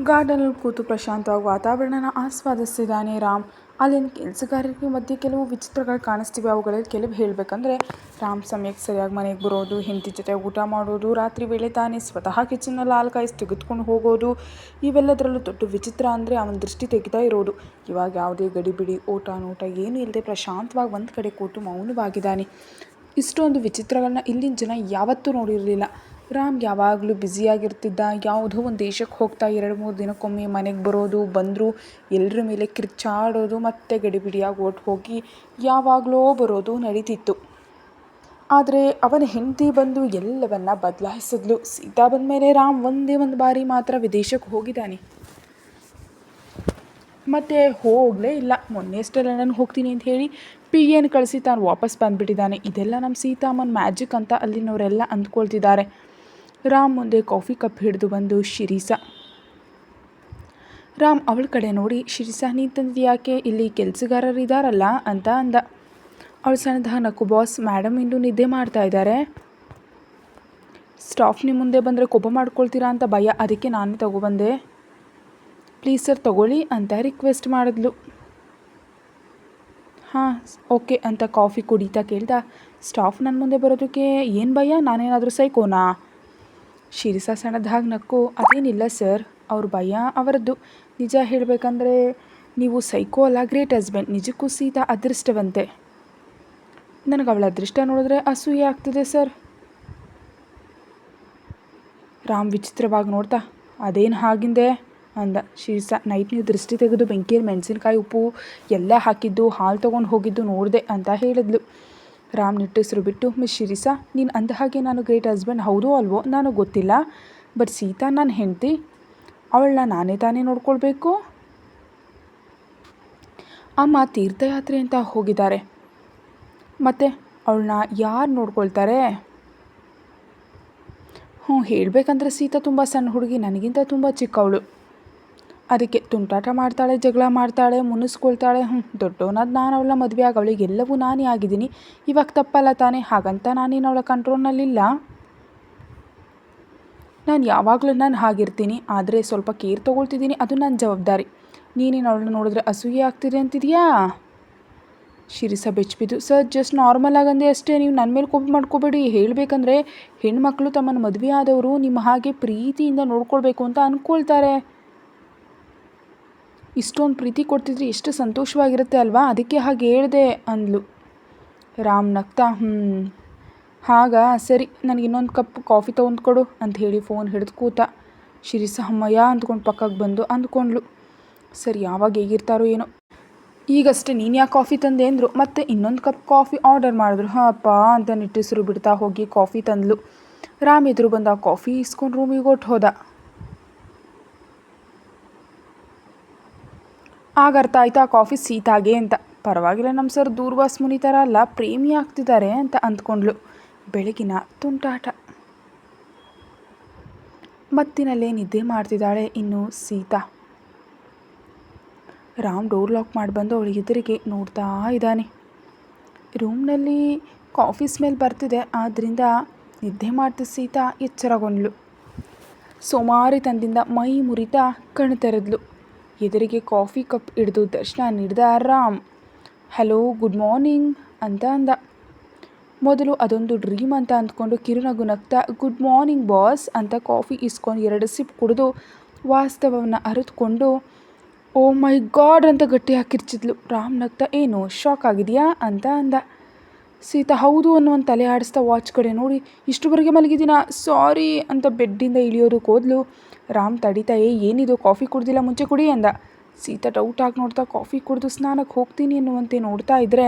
ಗಾರ್ಡನಲ್ಲಿ ಕೂತು ಪ್ರಶಾಂತವಾಗಿ ವಾತಾವರಣನ ಆಸ್ವಾದಿಸ್ತಿದ್ದಾನೆ ರಾಮ್. ಅಲ್ಲಿನ ಕೆಲಸಗಾರರಿಗೆ ಮಧ್ಯೆ ಕೆಲವು ವಿಚಿತ್ರಗಳು ಕಾಣಿಸ್ತಿವೆ. ಅವುಗಳಲ್ಲಿ ಕೆಲವು ಹೇಳಬೇಕಂದ್ರೆ, ರಾಮ್ ಸಮಯಕ್ಕೆ ಸರಿಯಾಗಿ ಮನೆಗೆ ಬರೋದು, ಹೆಂಡತಿ ಜೊತೆ ಊಟ ಮಾಡೋದು, ರಾತ್ರಿ ವೇಳೆ ತಾನೇ ಸ್ವತಃ ಕಿಚನ್ನಲ್ಲಿ ಹಾಲು ಕಾಯಿಸಿ ತೆಗೆದುಕೊಂಡು ಹೋಗೋದು. ಇವೆಲ್ಲದರಲ್ಲೂ ದೊಡ್ಡ ವಿಚಿತ್ರ ಅಂದರೆ ಅವನ ದೃಷ್ಟಿ ತೆಗಿತಾ ಇರೋದು. ಇವಾಗ ಯಾವುದೇ ಗಡಿಬಿಡಿ ಓಟ ನೋಟ ಏನೂ ಇಲ್ಲದೆ ಪ್ರಶಾಂತವಾಗಿ ಒಂದು ಕಡೆ ಕೂತು ಮೌನವಾಗಿದ್ದಾನೆ. ಇಷ್ಟೊಂದು ವಿಚಿತ್ರಗಳನ್ನ ಇಲ್ಲಿನ ಜನ ಯಾವತ್ತೂ ನೋಡಿರಲಿಲ್ಲ. ರಾಮ್ ಯಾವಾಗಲೂ ಬ್ಯುಸಿಯಾಗಿರ್ತಿದ್ದ. ಯಾವುದೋ ಒಂದು ದೇಶಕ್ಕೆ ಹೋಗ್ತಾ 2-3 ದಿನಕ್ಕೊಮ್ಮೆ ಮನೆಗೆ ಬರೋದು, ಬಂದರೂ ಎಲ್ಲರ ಮೇಲೆ ಕಿರ್ಚಾಡೋದು, ಮತ್ತೆ ಗಡಿಬಿಡಿಯಾಗಿ ಓಟ್ ಹೋಗಿ ಯಾವಾಗಲೋ ಬರೋದು ನಡೀತಿತ್ತು. ಆದರೆ ಅವನ ಹೆಂಡತಿ ಬಂದು ಎಲ್ಲವನ್ನ ಬದಲಾಯಿಸಿದ್ಲು. ಸೀತಾ ಬಂದ ಮೇಲೆ ರಾಮ್ ಒಂದೇ ಒಂದು ಬಾರಿ ಮಾತ್ರ ವಿದೇಶಕ್ಕೆ ಹೋಗಿದ್ದಾನೆ. ಮತ್ತು ಹೋಗಲೇ ಇಲ್ಲ. ಮೊನ್ನೆ ಅಷ್ಟೇ ಲಂಡನ್ಗೆ ಹೋಗ್ತೀನಿ ಅಂತ ಹೇಳಿ PAನ ಕಳಿಸಿ ತಾನು ವಾಪಸ್ ಬಂದುಬಿಟ್ಟಿದ್ದಾನೆ. ಇದೆಲ್ಲ ನಮ್ಮ ಸೀತಾಮ್ಮನ ಮ್ಯಾಜಿಕ್ ಅಂತ ಅಲ್ಲಿನವರೆಲ್ಲ ಅಂದ್ಕೊಳ್ತಿದ್ದಾರೆ. ರಾಮ್ ಮುಂದೆ ಕಾಫಿ ಕಪ್ ಹಿಡಿದು ಬಂದು ಶಿರೀಸ. ರಾಮ್ ಅವಳ ಕಡೆ ನೋಡಿ, ಶಿರೀಸ ನೀನು ತಂದಿದ್ದು ಯಾಕೆ? ಇಲ್ಲಿ ಕೆಲಸಗಾರರು ಇದ್ದಾರಲ್ಲ ಅಂತ ಅಂದ. ಅವಳು ಸಣ್ಣದಾಗ ನಕ್ಕು, ಬಾಸ್ ಮೇಡಮ್ ಇನ್ನೂ ನಿದ್ದೆ ಮಾಡ್ತಾ ಇದ್ದಾರೆ. ಸ್ಟಾಫ್ ನಿಮ್ಮ ಮುಂದೆ ಬಂದರೆ ಕೋಪ ಮಾಡ್ಕೊಳ್ತೀರಾ ಅಂತ ಭಯ, ಅದಕ್ಕೆ ನಾನೇ ತಗೊಬಂದೆ. ಪ್ಲೀಸ್ ಸರ್ ತಗೊಳ್ಳಿ ಅಂತ ರಿಕ್ವೆಸ್ಟ್ ಮಾಡಿದ್ಲು. ಹಾಂ ಓಕೆ ಅಂತ ಕಾಫಿ ಕುಡಿತಾ ಕೇಳ್ದ, ಸ್ಟಾಫ್ ನನ್ನ ಮುಂದೆ ಬರೋದಕ್ಕೆ ಏನು ಭಯ? ನಾನೇನಾದರೂ ಸೈಕೋನಾ? ಶಿರೀಸ ಸಣ್ಣದಾಗಿ ನಕ್ಕು, ಅದೇನಿಲ್ಲ ಸರ್, ಅವ್ರ ಭಯ ಅವರದ್ದು. ನಿಜ ಹೇಳಬೇಕಂದ್ರೆ ನೀವು ಸೈಕೋ ಅಲ್ಲ, ಗ್ರೇಟ್ ಹಸ್ಬೆಂಡ್. ನಿಜಕ್ಕೂ ಸೀತಾ ಅದೃಷ್ಟವಂತೆ. ನನಗೆ ಅವಳ ಅದೃಷ್ಟ ನೋಡಿದ್ರೆ ಅಸೂಯೆ ಆಗ್ತಿದೆ ಸರ್. ರಾಮ್ ವಿಚಿತ್ರವಾಗಿ ನೋಡ್ತಾ, ಅದೇನು ಹಾಗಿಂದೆ ಅಂದ. ಶಿರೀಸ, ನೈಟ್ ನೀವು ದೃಷ್ಟಿ ತೆಗೆದು ಬೆಂಕಿಯಲ್ಲಿ ಮೆಣಸಿನ್ಕಾಯಿ ಉಪ್ಪು ಎಲ್ಲ ಹಾಕಿದ್ದು, ಹಾಲು ತೊಗೊಂಡು ಹೋಗಿದ್ದು ನೋಡಿದೆ ಅಂತ ಹೇಳಿದ್ಲು. ರಾಮ್ ನಿಟ್ಟುಸಿರು ಬಿಟ್ಟು, ಮಿಸ್ ಶಿರೀಸ, ನೀನು ಅಂದ ಹಾಗೆ ನಾನು ಗ್ರೇಟ್ ಹಸ್ಬೆಂಡ್ ಹೌದೋ ಅಲ್ವೋ ನನಗೆ ಗೊತ್ತಿಲ್ಲ, ಬಟ್ ಸೀತಾ ನನ್ನ ಹೆಂಡತಿ, ಅವಳನ್ನ ನಾನೇ ತಾನೇ ನೋಡ್ಕೊಳ್ಬೇಕು. ಅಮ್ಮ ತೀರ್ಥಯಾತ್ರೆ ಅಂತ ಹೋಗಿದ್ದಾರೆ, ಮತ್ತು ಅವಳನ್ನ ಯಾರು ನೋಡ್ಕೊಳ್ತಾರೆ? ಹೇಳಬೇಕಂದ್ರೆ ಸೀತಾ ತುಂಬ ಸಣ್ಣ ಹುಡುಗಿ, ನನಗಿಂತ ತುಂಬ ಚಿಕ್ಕವಳು. ಅದಕ್ಕೆ ತುಂಟಾಟ ಮಾಡ್ತಾಳೆ, ಜಗಳ ಮಾಡ್ತಾಳೆ, ಮುನಿಸ್ಕೊಳ್ತಾಳೆ. ದೊಡ್ಡವನಾದ ನಾನು ಅವಳ ಮದುವೆ ಆಗಿ ಅವಳಿಗೆ ಎಲ್ಲವೂ ನಾನೇ ಆಗಿದ್ದೀನಿ. ಇವಾಗ ತಪ್ಪಲ್ಲ ತಾನೇ? ಹಾಗಂತ ನಾನೇನು ಅವಳ ಕಂಟ್ರೋಲ್ನಲ್ಲಿಲ್ಲ. ನಾನು ಯಾವಾಗಲೂ ನಾನು ಹಾಗಿರ್ತೀನಿ, ಆದರೆ ಸ್ವಲ್ಪ ಕೇರ್ ತೊಗೊಳ್ತಿದ್ದೀನಿ, ಅದು ನನ್ನ ಜವಾಬ್ದಾರಿ. ನೀನೇನು ಅವಳನ್ನ ನೋಡಿದ್ರೆ ಅಸೂಯೆ ಆಗ್ತಿದೆ ಅಂತಿದೆಯಾ? ಶಿರೀಸ ಬೆಚ್ಚಿಬಿದ್ದು, ಸರ್ ಜಸ್ಟ್ ನಾರ್ಮಲ್ ಆಗಂದೆ ಅಷ್ಟೇ, ನೀವು ನನ್ನ ಮೇಲೆ ಕೋಪ ಮಾಡ್ಕೋಬೇಡಿ. ಹೇಳಬೇಕಂದ್ರೆ ಹೆಣ್ಮಕ್ಳು ತಮ್ಮನ್ನು ಮದುವೆ ಆದವರು ನಿಮ್ಮ ಹಾಗೆ ಪ್ರೀತಿಯಿಂದ ನೋಡ್ಕೊಳ್ಬೇಕು ಅಂತ ಅಂದ್ಕೊಳ್ತಾರೆ. ಇಷ್ಟೊಂದು ಪ್ರೀತಿ ಕೊಡ್ತಿದ್ರೆ ಎಷ್ಟು ಸಂತೋಷವಾಗಿರುತ್ತೆ ಅಲ್ವಾ, ಅದಕ್ಕೆ ಹಾಗೆ ಹೇಳಿದೆ ಅಂದ್ಲು. ರಾಮ್ ನಗ್ತಾ, ಹಾಗಾ ಸರಿ, ನನಗೆ ಇನ್ನೊಂದು ಕಪ್ ಕಾಫಿ ತೊಗೊಂಡು ಕೊಡು ಅಂತ ಹೇಳಿ ಫೋನ್ ಹಿಡಿದು ಕೂತ. ಶಿರೀಸ ಅಮ್ಮಯ್ಯ ಅಂದ್ಕೊಂಡು ಪಕ್ಕಕ್ಕೆ ಬಂದು ಅಂದ್ಕೊಂಡ್ಲು, ಸರಿ ಯಾವಾಗ ಹೇಗಿರ್ತಾರೋ ಏನೋ. ಈಗಷ್ಟೇ ನೀನು ಯಾಕೆ ಕಾಫಿ ತಂದೆ ಅಂದರು, ಮತ್ತೆ ಇನ್ನೊಂದು ಕಪ್ ಕಾಫಿ ಆರ್ಡರ್ ಮಾಡಿದ್ರು. ಅಪ್ಪ ಅಂತ ನಿಟ್ಟುಸಿರು ಬಿಡ್ತಾ ಹೋಗಿ ಕಾಫಿ ತಂದ್ಲು. ರಾಮ್ ಎದುರು ಬಂದ ಕಾಫಿ ಇಸ್ಕೊಂಡು ರೂಮಿಗೆ ಹೊಟ್ಟು ಹೋದ. ಆಗ ಅರ್ಥ ಆಯ್ತಾ ಕಾಫಿ ಸೀತಾಗೆ ಅಂತ. ಪರವಾಗಿಲ್ಲ, ನಮ್ಮ ಸರ್ ದೂರ್ವಾಸ್ ಮುನಿ ಥರ ಅಲ್ಲ, ಪ್ರೇಮಿ ಆಗ್ತಿದ್ದಾರೆ ಅಂತ ಅಂದ್ಕೊಂಡ್ಲು. ಬೆಳಗಿನ ತುಂಟಾಟ. ಮತ್ತಿನಲ್ಲೇ ನಿದ್ದೆ ಮಾಡ್ತಿದ್ದಾಳೆ ಇನ್ನು ಸೀತಾ. ರಾಮ್ ಡೋರ್ ಲಾಕ್ ಮಾಡಿ ಬಂದು ಅವಳಿಗೆ ಎದುರಿಗೆ ನೋಡ್ತಾ ಇದ್ದಾನೆ. ರೂಮ್ನಲ್ಲಿ ಕಾಫಿ ಸ್ಮೆಲ್ ಬರ್ತಿದೆ, ಆದ್ದರಿಂದ ನಿದ್ದೆ ಮಾಡ್ತಿದ್ದ ಸೀತಾ ಎಚ್ಚರಗೊಂಡ್ಲು. ಸೋಮಾರಿತನದಿಂದ ಮೈ ಮುರಿತಾ ಕಣ್ಣು ತೆರೆದ್ಲು. ಎದುರಿಗೆ ಕಾಫಿ ಕಪ್ ಹಿಡಿದು ದರ್ಶನ ನೀಡಿದ ರಾಮ್. ಹಲೋ ಗುಡ್ ಮಾರ್ನಿಂಗ್ ಅಂತ ಅಂದ. ಮೊದಲು ಅದೊಂದು ಡ್ರೀಮ್ ಅಂತ ಅಂದ್ಕೊಂಡು ಕಿರುನಗು ನಗ್ತಾ, ಗುಡ್ ಮಾರ್ನಿಂಗ್ ಬಾಸ್ ಅಂತ ಕಾಫಿ ಇಸ್ಕೊಂಡು 2 ಸಿಪ್ ಕುಡಿದು ವಾಸ್ತವವನ್ನು ಅರಿತುಕೊಂಡು, ಓ ಮೈ ಗಾಡ್ ಅಂತ ಗಟ್ಟಿಯಾಗಿ ಕಿರ್ಚಿದ್ಲು. ರಾಮ್ ನಗ್ತಾ, ಏನು ಶಾಕ್ ಆಗಿದೆಯಾ ಅಂತ ಅಂದ. ಸೀತಾ ಹೌದು ಅನ್ನುವಂಥ ತಲೆ ಆಡಿಸ್ತಾ ವಾಚ್ ಕಡೆ ನೋಡಿ, ಇಷ್ಟುವರೆಗೆ ಮಲಗಿದ್ದೀನ, ಸಾರಿ ಅಂತ ಬೆಡ್ಡಿಂದ ಇಳಿಯೋದಕ್ಕೆ ಹೋದ್ಲು. ರಾಮ್ ತಡಿತಾ, ಏನಿದು ಕಾಫಿ ಕುಡ್ದಿಲ್ಲ, ಮುಂಚೆ ಕುಡಿ ಅಂದ. ಸೀತಾ ಡೌಟಾಗಿ ನೋಡ್ತಾ ಕಾಫಿ ಕುಡಿದು ಸ್ನಾನಕ್ಕೆ ಹೋಗ್ತೀನಿ ಎನ್ನುವಂತೆ ನೋಡ್ತಾ ಇದ್ದರೆ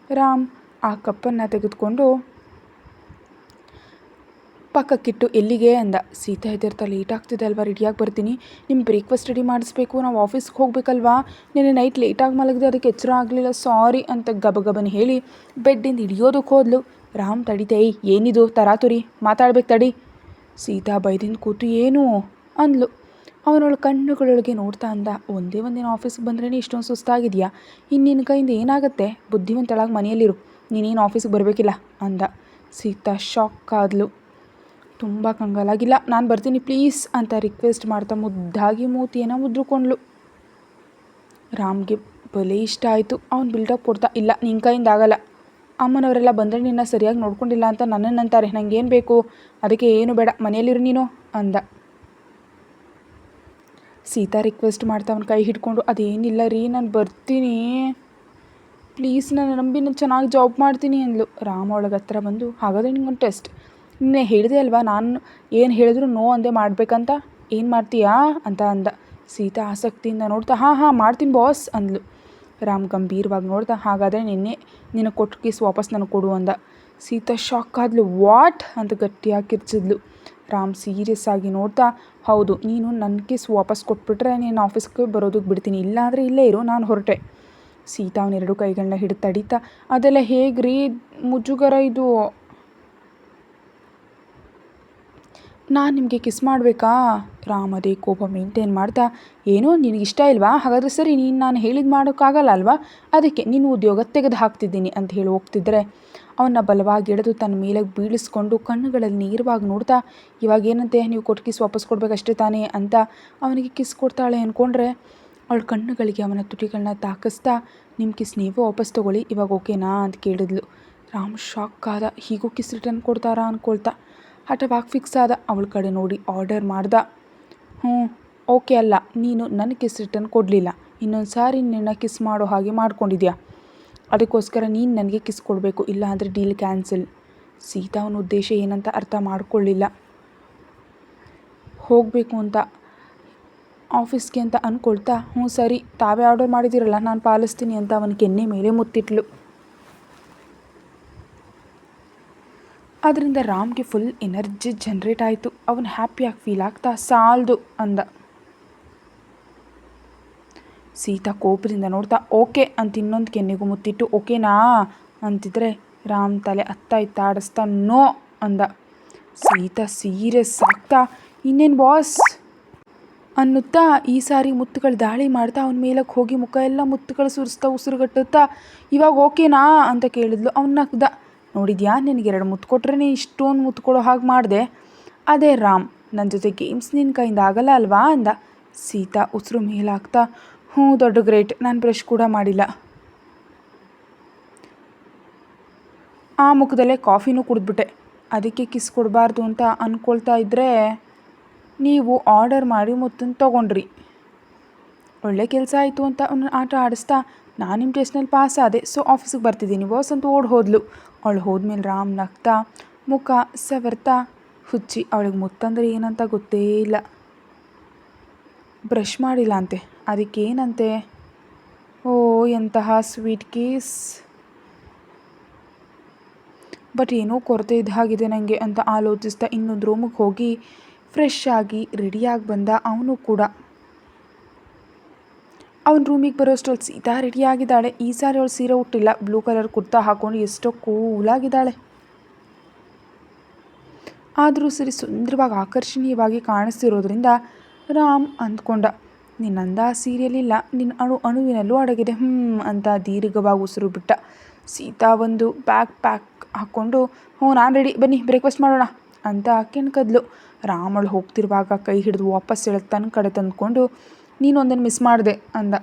ರಾಮ್ ಆ ಕಪ್ಪನ್ನು ತೆಗೆದುಕೊಂಡು ಪಕ್ಕಕ್ಕಿಟ್ಟು ಎಲ್ಲಿಗೆ ಅಂದ. ಸೀತಾ ಹೆದರ್ತಾ, ಲೇಟ್ ಆಗ್ತಿದೆ ಅಲ್ವಾ, ರೆಡಿಯಾಗಿ ಬರ್ತೀನಿ, ನಿಮ್ಮ ಬ್ರೇಕ್ಫಾಸ್ಟ್ ರೆಡಿ ಮಾಡಿಸ್ಬೇಕು, ನಾವು ಆಫೀಸ್ಗೆ ಹೋಗ್ಬೇಕಲ್ವಾ, ನೆನ್ನೆ ನೈಟ್ ಲೇಟಾಗಿ ಮಲಗಿದೆ, ಅದಕ್ಕೆ ಎಚ್ಚರ ಆಗಲಿಲ್ಲ, ಸಾರಿ ಅಂತ ಗಬಗಬನ ಹೇಳಿ ಬೆಡ್ಡಿಂದ ಹಿಡಿಯೋದಕ್ಕೆ ಹೋದ್ಲು. ರಾಮ್ ತಡಿತಾ, ಏನಿದು ತರಾತುರಿ, ಮಾತಾಡ್ಬೇಕು ತಡಿ. ಸೀತಾ ಬೈದಿಂದ ಕೂತು, ಏನು ಅಂದ್ಲು. ಅವನವಳ ಕಣ್ಣುಗಳೊಳಗೆ ನೋಡ್ತಾ ಅಂದ, ಒಂದೇ ಒಂದಿನ ಆಫೀಸ್ಗೆ ಬಂದ್ರೇ ಇಷ್ಟೊಂದು ಸುಸ್ತಾಗಿದೆಯಾ, ಇನ್ನು ನಿನ್ನ ಕೈಯಿಂದ ಏನಾಗುತ್ತೆ, ಬುದ್ಧಿವಂತಳಾಗಿ ಮನೆಯಲ್ಲಿರು, ನೀನೇನು ಆಫೀಸ್ಗೆ ಬರಬೇಕಿಲ್ಲ ಅಂದ. ಸೀತಾ ಶಾಕ್ ಆದ್ಲು. ತುಂಬ ಕಂಗಾಲಾಗಿಲ್ಲ, ನಾನು ಬರ್ತೀನಿ ಪ್ಲೀಸ್ ಅಂತ ರಿಕ್ವೆಸ್ಟ್ ಮಾಡ್ತಾ ಮುದ್ದಾಗಿ ಮೂತಿಯನ್ನು ಮುದ್ರುಕೊಂಡ್ಳು. ರಾಮ್ಗೆ ಬಲೆ ಇಷ್ಟ ಆಯಿತು. ಅವ್ನು ಬಿಲ್ಡಪ್ ಕೊಡ್ತಾ, ಇಲ್ಲ ನಿನ್ನ ಕೈಯಿಂದ ಆಗಲ್ಲ, ಅಮ್ಮನವರೆಲ್ಲ ಬಂದರೆ ನಿನ್ನ ಸರಿಯಾಗಿ ನೋಡ್ಕೊಂಡಿಲ್ಲ ಅಂತ ನನ್ನನ್ನಂತಾರೆ, ನನಗೇನು ಬೇಕು, ಅದಕ್ಕೆ ಏನು ಬೇಡ, ಮನೆಯಲ್ಲಿರು ನೀನು ಅಂದ. ಸೀತಾ ರಿಕ್ವೆಸ್ಟ್ ಮಾಡ್ತಾ ಅವನ ಕೈ ಹಿಡ್ಕೊಂಡು, ಅದೇನಿಲ್ಲ ರೀ, ನಾನು ಬರ್ತೀನಿ ಪ್ಲೀಸ್, ನಾನು ನಂಬಿ ನಾನು ಚೆನ್ನಾಗಿ ಜಾಬ್ ಮಾಡ್ತೀನಿ ಅಂದ್ಲು. ರಾಮ ಒಳಗೆ ಹತ್ರ ಬಂದು, ಹಾಗಾದರೆ ನಿಂಗೊಂದು ಟೆಸ್ಟ್, ನಿನ್ನೆ ಹೇಳಿದೆ ಅಲ್ವಾ ನಾನು ಏನು ಹೇಳಿದ್ರು ನೋ ಅಂದೆ ಮಾಡಬೇಕಂತ, ಏನು ಮಾಡ್ತೀಯಾ ಅಂತ ಅಂದ. ಸೀತಾ ಆಸಕ್ತಿಯಿಂದ ನೋಡ್ತಾ, ಹಾಂ ಮಾಡ್ತೀನಿ ಬಾಸ್ ಅಂದ್ಲು. ರಾಮ್ ಗಂಭೀರವಾಗಿ ನೋಡ್ತಾ, ಹಾಗಾದರೆ ನಿನ್ನ ಕೊಟ್ಟು ಕೇಸ್ ವಾಪಸ್ ನನಗೆ ಕೊಡು ಅಂದ. ಸೀತಾ ಶಾಕ್ ಆದ್ಲು. ವಾಟ್ ಅಂತ ಗಟ್ಟಿಯಾಗಿ ಕಿರ್ಚಿದ್ಲು. ರಾಮ್ ಸೀರಿಯಸ್ ಆಗಿ ನೋಡ್ತಾ, ಹೌದು, ನೀನು ನನ್ನ ಕೇಸ್ ವಾಪಸ್ ಕೊಟ್ಬಿಟ್ರೆ ನೀನು ಆಫೀಸ್ಗೆ ಬರೋದಕ್ಕೆ ಬಿಡ್ತೀನಿ, ಇಲ್ಲಾಂದರೆ ಇಲ್ಲೇ ಇರು, ನಾನು ಹೊರಟೆ. ಸೀತಾ ಅವನೆರಡು ಕೈಗಳನ್ನ ಹಿಡಿದು ತಡೀತಾ, ಅದೆಲ್ಲ ಹೇಗ್ರಿ, ಮುಜುಗರ ಇದು, ನಾನು ನಿಮಗೆ ಕಿಸ್ ಮಾಡಬೇಕಾ? ರಾಮ್ ಅದೇ ಕೋಪ ಮೇಂಟೈನ್ ಮಾಡ್ತಾ, ಏನೋ ನಿನಗಿಷ್ಟ ಇಲ್ವಾ, ಹಾಗಾದರೆ ಸರಿ, ನೀನು ನಾನು ಹೇಳಿದ್ದು ಮಾಡೋಕ್ಕಾಗಲ್ಲ ಅಲ್ವಾ, ಅದಕ್ಕೆ ನಿನ್ನ ಉದ್ಯೋಗ ತೆಗೆದು ಹಾಕ್ತಿದ್ದೀನಿ ಅಂತ ಹೇಳಿ ಹೋಗ್ತಿದ್ರೆ ಅವನ್ನ ಬಲವಾಗಿ ಎಳೆದು ತನ್ನ ಮೇಲೆ ಬೀಳಿಸ್ಕೊಂಡು ಕಣ್ಣುಗಳಲ್ಲಿ ನೇರವಾಗಿ ನೋಡ್ತಾ, ಇವಾಗ ಏನಂತೆ, ನೀವು ಕೊಟ್ಟು ಕಿಸ್ ವಾಪಸ್ ಕೊಡಬೇಕಷ್ಟೇ ತಾನೇ ಅಂತ ಅವನಿಗೆ ಕಿಸ್ ಕೊಡ್ತಾಳೆ ಅಂದ್ಕೊಂಡ್ರೆ ಅವಳ ಕಣ್ಣುಗಳಿಗೆ ಅವನ ತುಟಿಗಳನ್ನ ತಾಕಿಸ್ತಾ, ನಿಮ್ಮ ಕಿಸ್ ನೀವೇ ವಾಪಸ್ ತೊಗೊಳ್ಳಿ, ಇವಾಗ ಓಕೆನಾ ಅಂತ ಕೇಳಿದ್ಲು. ರಾಮ್ ಶಾಕ್ ಆದ. ಹೀಗೂ ಕಿಸ್ ರಿಟರ್ನ್ ಕೊಡ್ತಾರಾ ಅಂದ್ಕೊಳ್ತಾ ಹಠವಾಗಿ ಫಿಕ್ಸ್ ಆದ. ಅವಳ ಕಡೆ ನೋಡಿ ಆರ್ಡರ್ ಮಾಡ್ದ, ಓಕೆ ಅಲ್ಲ, ನೀನು ನನ್ನ ಕಿಸ್ ರಿಟರ್ನ್ ಕೊಡಲಿಲ್ಲ, ಇನ್ನೊಂದು ಸಾರಿ ನಿನ್ನ ಕಿಸ್ ಮಾಡೋ ಹಾಗೆ ಮಾಡ್ಕೊಂಡಿದ್ಯಾ, ಅದಕ್ಕೋಸ್ಕರ ನೀನು ನನಗೆ ಕಿಸ್ ಕೊಡಬೇಕು, ಇಲ್ಲ ಅಂದರೆ ಡೀಲ್ ಕ್ಯಾನ್ಸಲ್. ಸೀತಾ ಅವನ ಉದ್ದೇಶ ಏನಂತ ಅರ್ಥ ಮಾಡ್ಕೊಳ್ಳಿಲ್ಲ. ಹೋಗಬೇಕು ಅಂತ ಆಫೀಸ್ಗೆ ಅಂತ ಅಂದ್ಕೊಳ್ತಾ, ಸರಿ, ತಾವೇ ಆರ್ಡರ್ ಮಾಡಿದ್ದೀರಲ್ಲ, ನಾನು ಪಾಲಿಸ್ತೀನಿ ಅಂತ ಅವನ ಕೆನ್ನೆ ಮೇಲೆ ಮುತ್ತಿಟ್ಲು. ಅದರಿಂದ ರಾಮ್ಗೆ ಫುಲ್ ಎನರ್ಜಿ ಜನ್ರೇಟ್ ಆಯಿತು. ಅವನು ಹ್ಯಾಪಿಯಾಗಿ ಫೀಲ್ ಆಗ್ತಾ, ಸಾಲ್ದು ಅಂದ. ಸೀತಾ ಕೋಪದಿಂದ ನೋಡ್ತಾ, ಓಕೆ ಅಂತ ಇನ್ನೊಂದು ಕೆನ್ನೆಗೂ ಮುತ್ತಿಟ್ಟು, ಓಕೆನಾ ಅಂತಿದ್ರೆ ರಾಮ್ ತಲೆ ಅತ್ತ ಇತ್ತ ಆಡಿಸ್ತಾ, ನೋ ಅಂದ. ಸೀತಾ ಸೀರಿಯಸ್ ಆಗ್ತಾ, ಇನ್ನೇನು ಬಾಸ್ ಅನ್ನುತ್ತಾ ಈ ಸಾರಿ ಮುತ್ತುಗಳು ದಾಳಿ ಮಾಡ್ತಾ ಅವನ ಮೇಲಕ್ಕೆ ಹೋಗಿ ಮುಖ ಎಲ್ಲ ಮುತ್ತುಗಳು ಸುರಿಸ್ತಾ ಉಸಿರುಗಟ್ಟುತ್ತಾ, ಇವಾಗ ಓಕೆನಾ ಅಂತ ಕೇಳಿದ್ಲು. ಅವ್ನು ನಗ್ದ. ನೋಡಿದ್ಯಾ, ನಿನಗೆ 2 ಮುತ್ತು ಕೊಟ್ರೆ ಇಷ್ಟೊಂದು ಮುತ್ತು ಕೊಡೋ ಹಾಗೆ ಮಾಡಿದೆ. ಅದೇ ರಾಮ್, ನನ್ನ ಜೊತೆ ಗೇಮ್ಸ್ ನಿನ್ನ ಕೈಯಿಂದ ಆಗಲ್ಲ ಅಲ್ವಾ ಅಂದ. ಸೀತಾ ಉಸಿರು ಮೇಲಾಗ್ತಾ, ದೊಡ್ಡ ಗ್ರೇಟ್, ನಾನು ಬ್ರಷ್ ಕೂಡ ಮಾಡಿಲ್ಲ. ಆ ಮುಖದಲ್ಲೇ ಕಾಫಿನೂ ಕುಡಿದ್ಬಿಟ್ಟೆ, ಅದಕ್ಕೆ ಕಿಸ್ ಕೊಡಬಾರ್ದು ಅಂತ ಅಂದ್ಕೊಳ್ತಾ ಇದ್ದರೆ ನೀವು ಆರ್ಡರ್ ಮಾಡಿ ಮುತ್ತನ್ನು ತೊಗೊಂಡ್ರಿ, ಒಳ್ಳೆ ಕೆಲಸ ಆಯಿತು ಅಂತ ಅವನ ಆಟ ಆಡಿಸ್ತಾ, ನಾನು ನಿಮ್ಮ ಟೆಸ್ಟ್ನಲ್ಲಿ ಪಾಸ್ ಆದೆ, ಸೊ ಆಫೀಸಿಗೆ ಬರ್ತಿದ್ದೀನಿ ಬಾಸ್ ಅಂತ ಹೋದ್ಲು. ಅವಳು ಹೋದ್ಮೇಲೆ ರಾಮ್ ನಗ್ತಾ ಮುಖ ಸವರ್ತಾ, ಹುಚ್ಚಿ, ಅವಳಿಗೆ ಮುತ್ತಂದರೆ ಏನಂತ ಗೊತ್ತೇ ಇಲ್ಲ, ಬ್ರಷ್ ಮಾಡಿಲ್ಲ ಅಂತೆ, ಅದಕ್ಕೇನಂತೆ, ಎಂತಹ ಸ್ವೀಟ್ ಕೇಸ್, ಬಟ್ ಏನೋ ಕೊರತೆ ಇದ್ದ ಹಾಗಿದೆ ನನಗೆ ಅಂತ ಆಲೋಚಿಸ್ತಾ ಇನ್ನೊಂದು ರೂಮಿಗೆ ಹೋಗಿ ಫ್ರೆಶ್ ಆಗಿ ರೆಡಿಯಾಗಿ ಬಂದ. ಅವನು ಕೂಡ ಅವನ ರೂಮಿಗೆ ಬರೋಷ್ಟರಲ್ಲಿ ಸೀತಾ ರೆಡಿಯಾಗಿದ್ದಾಳೆ. ಈ ಸಾರಿ ಅವಳು ಸೀರೆ ಉಟ್ಟಿಲ್ಲ, ಬ್ಲೂ ಕಲರ್ ಕುರ್ತಾ ಹಾಕ್ಕೊಂಡು ಎಷ್ಟೋ ಕೂಲಾಗಿದ್ದಾಳೆ. ಆದರೂ ಸರಿ ಸುಂದರವಾಗಿ ಆಕರ್ಷಣೀಯವಾಗಿ ಕಾಣಿಸ್ತಿರೋದ್ರಿಂದ ರಾಮ್ ಅಂದ್ಕೊಂಡ, ನಿನ್ನಂದ ಸೀರೆಯಲ್ಲಿಲ್ಲ, ನಿನ್ನ ಅಣುವಿನಲ್ಲೂ ಅಡಗಿದೆ ಅಂತ ದೀರ್ಘವಾಗಿ ಉಸಿರು ಬಿಟ್ಟ. ಸೀತಾ ಒಂದು ಪ್ಯಾಕ್ ಹಾಕ್ಕೊಂಡು, ನಾನು ರೆಡಿ, ಬನ್ನಿ ಬ್ರೇಕ್ಫಾಸ್ಟ್ ಮಾಡೋಣ ಅಂತ ಕೆಣ್ಕದ್ಲು. ರಾಮಳು ಹೋಗ್ತಿರುವಾಗ ಕೈ ಹಿಡಿದು ವಾಪಸ್ ಎಳೆದು ತನ್ನ ಕಡೆ ತಂದ್ಕೊಂಡು, ನೀನೊಂದನ್ನು ಮಿಸ್ ಮಾಡಿದೆ ಅಂದ.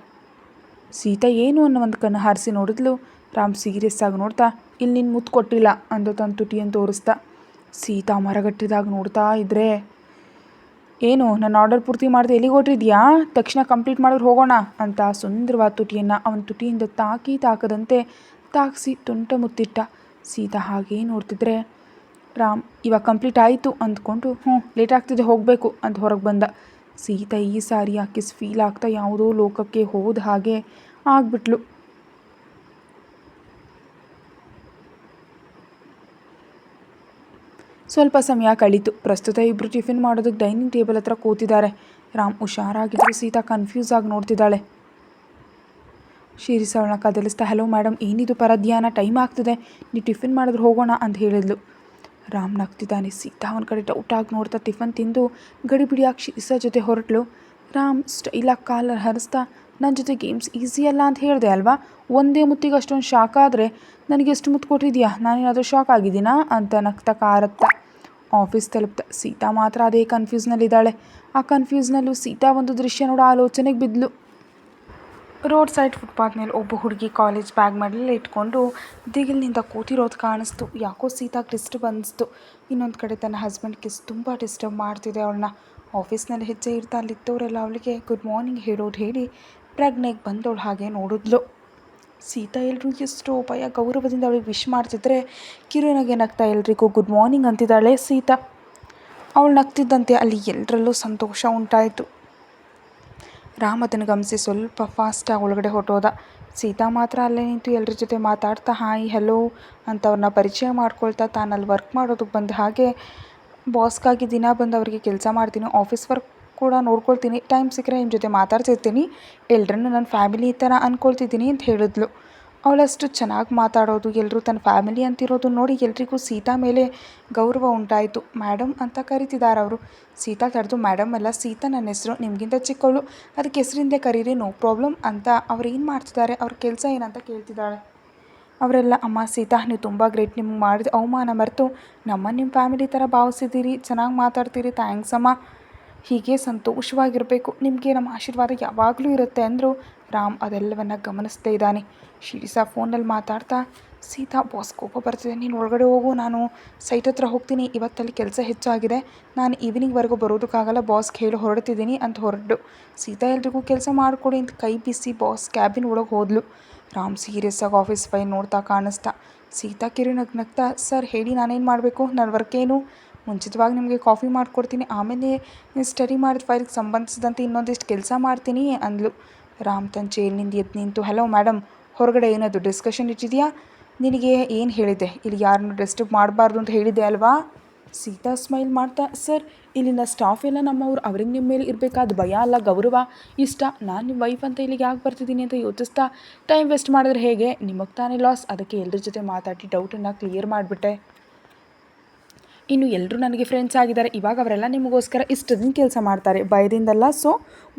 ಸೀತಾ ಏನು ಅನ್ನೋ ಒಂದು ಕಣ್ಣು ಹಾರಿಸಿ ನೋಡಿದ್ಲು. ರಾಮ್ ಸೀರಿಯಸ್ ಆಗಿ ನೋಡ್ತಾ, ಇಲ್ಲಿ ನೀನು ಮುತ್ತು ಕೊಟ್ಟಿಲ್ಲ ಅಂದು ತನ್ನ ತುಟಿಯನ್ನು ತೋರಿಸ್ತಾ. ಸೀತಾ ಮರಗಟ್ಟಿದಾಗ ನೋಡ್ತಾ ಇದ್ರೆ, ಏನು ನನ್ನ ಆರ್ಡರ್ ಪೂರ್ತಿ ಮಾಡಿದೆ, ಎಲ್ಲಿಗೆ ಹೊರಟಿದ್ಯಾ, ತಕ್ಷಣ ಕಂಪ್ಲೀಟ್ ಮಾಡಿದ್ರೆ ಹೋಗೋಣ ಅಂತ ಸುಂದರವಾದ ತುಟಿಯನ್ನು ಅವನ ತುಟಿಯಿಂದ ತಾಕದಂತೆ ತಾಕಿಸಿ ತುಂಟ ಮುತ್ತಿಟ್ಟ. ಸೀತಾ ಹಾಗೇ ನೋಡ್ತಿದ್ರೆ ರಾಮ್ ಇವಾಗ ಕಂಪ್ಲೀಟ್ ಆಯಿತು ಅಂದ್ಕೊಂಡು, ಲೇಟ್ ಆಗ್ತಿದೆ ಹೋಗಬೇಕು ಅಂತ ಹೊರಗೆ ಬಂದ. ಸೀತಾ ಈ ಸಾರಿ ಆ ಕಿಸ್ ಫೀಲ್ ಆಗ್ತಾ ಯಾವುದೋ ಲೋಕಕ್ಕೆ ಹೋದ ಹಾಗೆ ಆಗ್ಬಿಟ್ಲು. ಸ್ವಲ್ಪ ಸಮಯ ಕಳೀತು. ಪ್ರಸ್ತುತ ಇಬ್ಬರು ಟಿಫಿನ್ ಮಾಡೋದಕ್ಕೆ ಡೈನಿಂಗ್ ಟೇಬಲ್ ಹತ್ರ ಕೂತಿದ್ದಾರೆ. ರಾಮ್ ಹುಷಾರಾಗಿದ್ರು, ಸೀತಾ ಕನ್ಫ್ಯೂಸ್ ಆಗಿ ನೋಡ್ತಿದ್ದಾಳೆ. ಶಿರೀಷ್ ಅವಳನ್ನ ಕದಲಿಸ್ತಾ, ಹಲೋ ಮೇಡಮ್, ಏನಿದು ಪರಧ್ಯಾನ, ಟೈಮ್ ಆಗ್ತಿದೆ, ನೀವು ಟಿಫಿನ್ ಮಾಡಿದ್ರೆ ಹೋಗೋಣ ಅಂತ ಹೇಳಿದ್ಲು. ರಾಮ್ ನಗ್ತಿದ್ದಾನೆ. ಸೀತಾ ಅವನ ಕಡೆ ಡೌಟಾಗಿ ನೋಡ್ತಾ ಟಿಫನ್ ತಿಂದು ಗಡಿಬಿಡಿಯಾಗಿ ಶಿರೀಷ ಜೊತೆ ಹೊರಟ್ಲು. ರಾಮ್ ಸ್ಟೈಲಾಗಿ ಕಾಲರ್ ಹರಿಸ್ತಾ, ನನ್ನ ಜೊತೆ ಗೇಮ್ಸ್ ಈಸಿ ಅಲ್ಲ ಅಂತ ಹೇಳಿದೆ ಅಲ್ವಾ, ಒಂದೇ ಮುತ್ತಿಗೆ ಅಷ್ಟೊಂದು ಶಾಕ್ ಆದರೆ ನನಗೆ ಎಷ್ಟು ಮುತ್ತು ಕೊಟ್ಟಿದ್ಯಾ, ನಾನೇನಾದರೂ ಶಾಕ್ ಆಗಿದ್ದೀನಾ ಅಂತ ನಗ್ತಾ ಕಾರತ್ತ. ಆಫೀಸ್ ತಲುಪ್ತ ಸೀತಾ ಮಾತ್ರ ಅದೇ ಕನ್ಫ್ಯೂಸ್ನಲ್ಲಿದ್ದಾಳೆ. ಆ ಕನ್ಫ್ಯೂಸ್ನಲ್ಲೂ ಸೀತಾ ಒಂದು ದೃಶ್ಯ ನೋಡೋ ಆಲೋಚನೆಗೆ ಬಿದ್ಲು. ರೋಡ್ ಸೈಡ್ ಫುಟ್ಪಾತ್ ಮೇಲೆ ಒಬ್ಬ ಹುಡುಗಿ ಕಾಲೇಜ್ ಬ್ಯಾಗ್ ಮೇಲೆ ಇಟ್ಕೊಂಡು ದಿಗಿಲಿನಿಂದ ಕೂತಿರೋದು ಕಾಣಿಸ್ತು. ಯಾಕೋ ಸೀತಾಗೆ ಡಿಸ್ಟರ್ಬ್ ಅನಿಸ್ತು. ಇನ್ನೊಂದು ಕಡೆ ತನ್ನ ಹಸ್ಬೆಂಡ್ ಕಿಸ್ ತುಂಬ ಡಿಸ್ಟರ್ಬ್ ಮಾಡ್ತಿದೆ ಅವಳನ್ನ. ಆಫೀಸ್ನಲ್ಲಿ ಹೆಜ್ಜೆ ಇಡ್ತಾ ಅಲ್ಲಿದ್ದವರೆಲ್ಲ ಅವಳಿಗೆ ಗುಡ್ ಮಾರ್ನಿಂಗ್ ಹೇಳೋದು ಹೇಳಿ ಪ್ರಜ್ಞೆಗೆ ಬಂದವಳು ಹಾಗೆ ನೋಡಿದ್ಲು. ಸೀತಾ ಎಲ್ಲರೂ ಎಷ್ಟೋ ಭಯ ಗೌರವದಿಂದ ಅವಳಿಗೆ ವಿಶ್ ಮಾಡ್ತಿದ್ರೆ ಕಿರುನಗೆ ನಗ್ತಾ ಎಲ್ರಿಗೂ ಗುಡ್ ಮಾರ್ನಿಂಗ್ ಅಂತಿದ್ದಾಳೆ ಸೀತಾ. ಅವಳು ನಗ್ತಿದ್ದಂತೆ ಅಲ್ಲಿ ಎಲ್ಲರಲ್ಲೂ ಸಂತೋಷ ಉಂಟಾಯಿತು. ರಾಮ್ ಅದನ್ನು ಗಮನಿಸಿ ಸ್ವಲ್ಪ ಫಾಸ್ಟಾಗಿ ಒಳಗಡೆ ಹೊರಟೋದ. ಸೀತಾ ಮಾತ್ರ ಅಲ್ಲೇ ನಿಂತು ಎಲ್ಲರ ಜೊತೆ ಮಾತಾಡ್ತಾ ಹಾಯ್ ಹೆಲೋ ಅಂತ ಅವ್ರನ್ನ ಪರಿಚಯ ಮಾಡ್ಕೊಳ್ತಾ ತಾನಲ್ಲಿ ವರ್ಕ್ ಮಾಡೋದಕ್ಕೆ ಬಂದ ಹಾಗೆ ಬಾಸ್ಗಾಗಿ ದಿನ ಬಂದು ಅವರಿಗೆ ಕೆಲಸ ಮಾಡ್ತೀನಿ, ಆಫೀಸ್ ವರ್ಕ್ ಕೂಡ ನೋಡ್ಕೊಳ್ತೀನಿ, ಟೈಮ್ ಸಿಕ್ಕರೆ ನಿಮ್ಮ ಜೊತೆ ಮಾತಾಡ್ತಿರ್ತೀನಿ, ಎಲ್ಲರನ್ನೂ ನನ್ನ ಫ್ಯಾಮಿಲಿ ಥರ ಅಂದ್ಕೊಳ್ತಿದ್ದೀನಿ ಅಂತ ಹೇಳಿದ್ಲು. ಅವಳಷ್ಟು ಚೆನ್ನಾಗಿ ಮಾತಾಡೋದು ಎಲ್ಲರೂ ತನ್ನ ಫ್ಯಾಮಿಲಿ ಅಂತಿರೋದು ನೋಡಿ ಎಲ್ರಿಗೂ ಸೀತಾ ಮೇಲೆ ಗೌರವ ಉಂಟಾಯಿತು. ಮೇಡಮ್ ಅಂತ ಕರಿತಿದ್ದಾರೆ ಅವರು. ಸೀತಾ ತಡೆದು ಮೇಡಮ್ ಅಲ್ಲ ಸೀತಾ ನನ್ನ ಹೆಸರು, ನಿಮಗಿಂತ ಚಿಕ್ಕವಳು, ಅದಕ್ಕೆ ಹೆಸರಿಂದೇ ಕರೀರಿ ನೋ ಪ್ರಾಬ್ಲಮ್ ಅಂತ. ಅವ್ರು ಏನು ಮಾಡ್ತಿದ್ದಾರೆ, ಅವ್ರ ಕೆಲಸ ಏನಂತ ಕೇಳ್ತಿದ್ದಾಳೆ. ಅವರೆಲ್ಲ ಅಮ್ಮ ಸೀತಾ ನೀವು ತುಂಬ ಗ್ರೇಟ್, ನಿಮ್ಗೆ ಮಾಡಿದ ಅವಮಾನ ಮರೆತು ನಮ್ಮ ನಿಮ್ಮ ಫ್ಯಾಮಿಲಿ ಥರ ಭಾವಿಸಿದ್ದೀರಿ, ಚೆನ್ನಾಗಿ ಮಾತಾಡ್ತೀರಿ, ಥ್ಯಾಂಕ್ಸ್ ಅಮ್ಮ, ಹೀಗೆ ಸಂತೋಷವಾಗಿರಬೇಕು, ನಿಮಗೆ ನಮ್ಮ ಆಶೀರ್ವಾದ ಯಾವಾಗಲೂ ಇರುತ್ತೆ ಅಂದರು. ರಾಮ್ ಅದೆಲ್ಲವನ್ನು ಗಮನಿಸ್ತಾ ಇದ್ದಾನೆ. ಶಿರೀಷಾ ಫೋನಲ್ಲಿ ಮಾತಾಡ್ತಾ ಸೀತಾ ಬಾಸ್ ಕೋಪ ಬರ್ತಿದೆ, ನೀನು ಒಳಗಡೆ ಹೋಗು, ನಾನು ಸೈಟ್ ಹತ್ರ ಹೋಗ್ತೀನಿ, ಇವತ್ತಲ್ಲಿ ಕೆಲಸ ಹೆಚ್ಚಾಗಿದೆ, ನಾನು ಈವ್ನಿಂಗ್ವರೆಗೂ ಬರೋದಕ್ಕಾಗಲ್ಲ, ಬಾಸ್ಗೆ ಹೇಳಿ ಹೊರಡ್ತಿದ್ದೀನಿ ಅಂತ ಹೊರಟು. ಸೀತಾ ಎಲ್ರಿಗೂ ಕೆಲಸ ಮಾಡಿಕೊಡಿ ಅಂತ ಕೈ ಬಿಸಿ ಬಾಸ್ ಕ್ಯಾಬಿನ್ ಒಳಗೆ ಹೋದ್ಲು. ರಾಮ್ ಸೀರಿಯಸ್ ಆಗಿ ಆಫೀಸ್ ಫೈಲ್ ನೋಡ್ತಾ ಕಾಣಿಸ್ತಾ. ಸೀತಾ ಕಿರು ನಗ್ತಾ ಸರ್ ಹೇಳಿ ನಾನೇನು ಮಾಡಬೇಕು, ನನ್ನ ವರ್ಕ್ ಏನು, ಮುಂಚಿತವಾಗಿ ನಿಮಗೆ ಕಾಫಿ ಮಾಡಿಕೊಡ್ತೀನಿ, ಆಮೇಲೆ ನೀವು ಸ್ಟಡಿ ಮಾಡಿದ ಫೈಲ್ಗೆ ಸಂಬಂಧಿಸಿದಂತೆ ಇನ್ನೊಂದಿಷ್ಟು ಕೆಲಸ ಮಾಡ್ತೀನಿ ಅಂದ್ಲು. ರಾಮ್ ತನ್ನ ಚೇರ್ನಿಂದ ಎದ್ದು ನಿಂತು ಹಲೋ ಮೇಡಮ್, ಹೊರಗಡೆ ಏನಾದರೂ ಡಿಸ್ಕಷನ್ ಇಟ್ಟಿದೆಯಾ, ನಿನಗೆ ಏನು ಹೇಳಿದ್ದೆ, ಇಲ್ಲಿ ಯಾರನ್ನು ಡಿಸ್ಟರ್ಬ್ ಮಾಡಬಾರ್ದು ಅಂತ ಹೇಳಿದ್ದೆ ಅಲ್ವಾ. ಸೀತಾ ಸ್ಮೈಲ್ ಮಾಡ್ತಾ ಸರ್ ಇಲ್ಲಿನ ಸ್ಟಾಫ್ ಎಲ್ಲ ನಮ್ಮವ್ರು, ಅವ್ರಿಗೆ ನಿಮ್ಮ ಮೇಲೆ ಇರಬೇಕಾದ ಭಯ ಅಲ್ಲ ಗೌರವ ಇಷ್ಟ, ನಾನು ನಿಮ್ಮ ವೈಫ್ ಅಂತ ಇಲ್ಲಿಗೆ ಯಾಕೆ ಬರ್ತಿದ್ದೀನಿ ಅಂತ ಯೋಚಿಸ್ತಾ ಟೈಮ್ ವೇಸ್ಟ್ ಮಾಡಿದ್ರೆ ಹೇಗೆ, ನಿಮಗೆ ತಾನೇ ಲಾಸ್, ಅದಕ್ಕೆ ಎಲ್ಲರ ಜೊತೆ ಮಾತಾಡಿ ಡೌಟನ್ನು ಕ್ಲಿಯರ್ ಮಾಡಿಬಿಟ್ಟೆ. ಇನ್ನು ಎಲ್ಲರೂ ನನಗೆ ಫ್ರೆಂಡ್ಸ್ ಆಗಿದ್ದಾರೆ, ಇವಾಗ ಅವರೆಲ್ಲ ನಿಮಗೋಸ್ಕರ ಇಷ್ಟದಿಂದ ಕೆಲಸ ಮಾಡ್ತಾರೆ, ಭಯದಿಂದಲ್ಲ. ಸೊ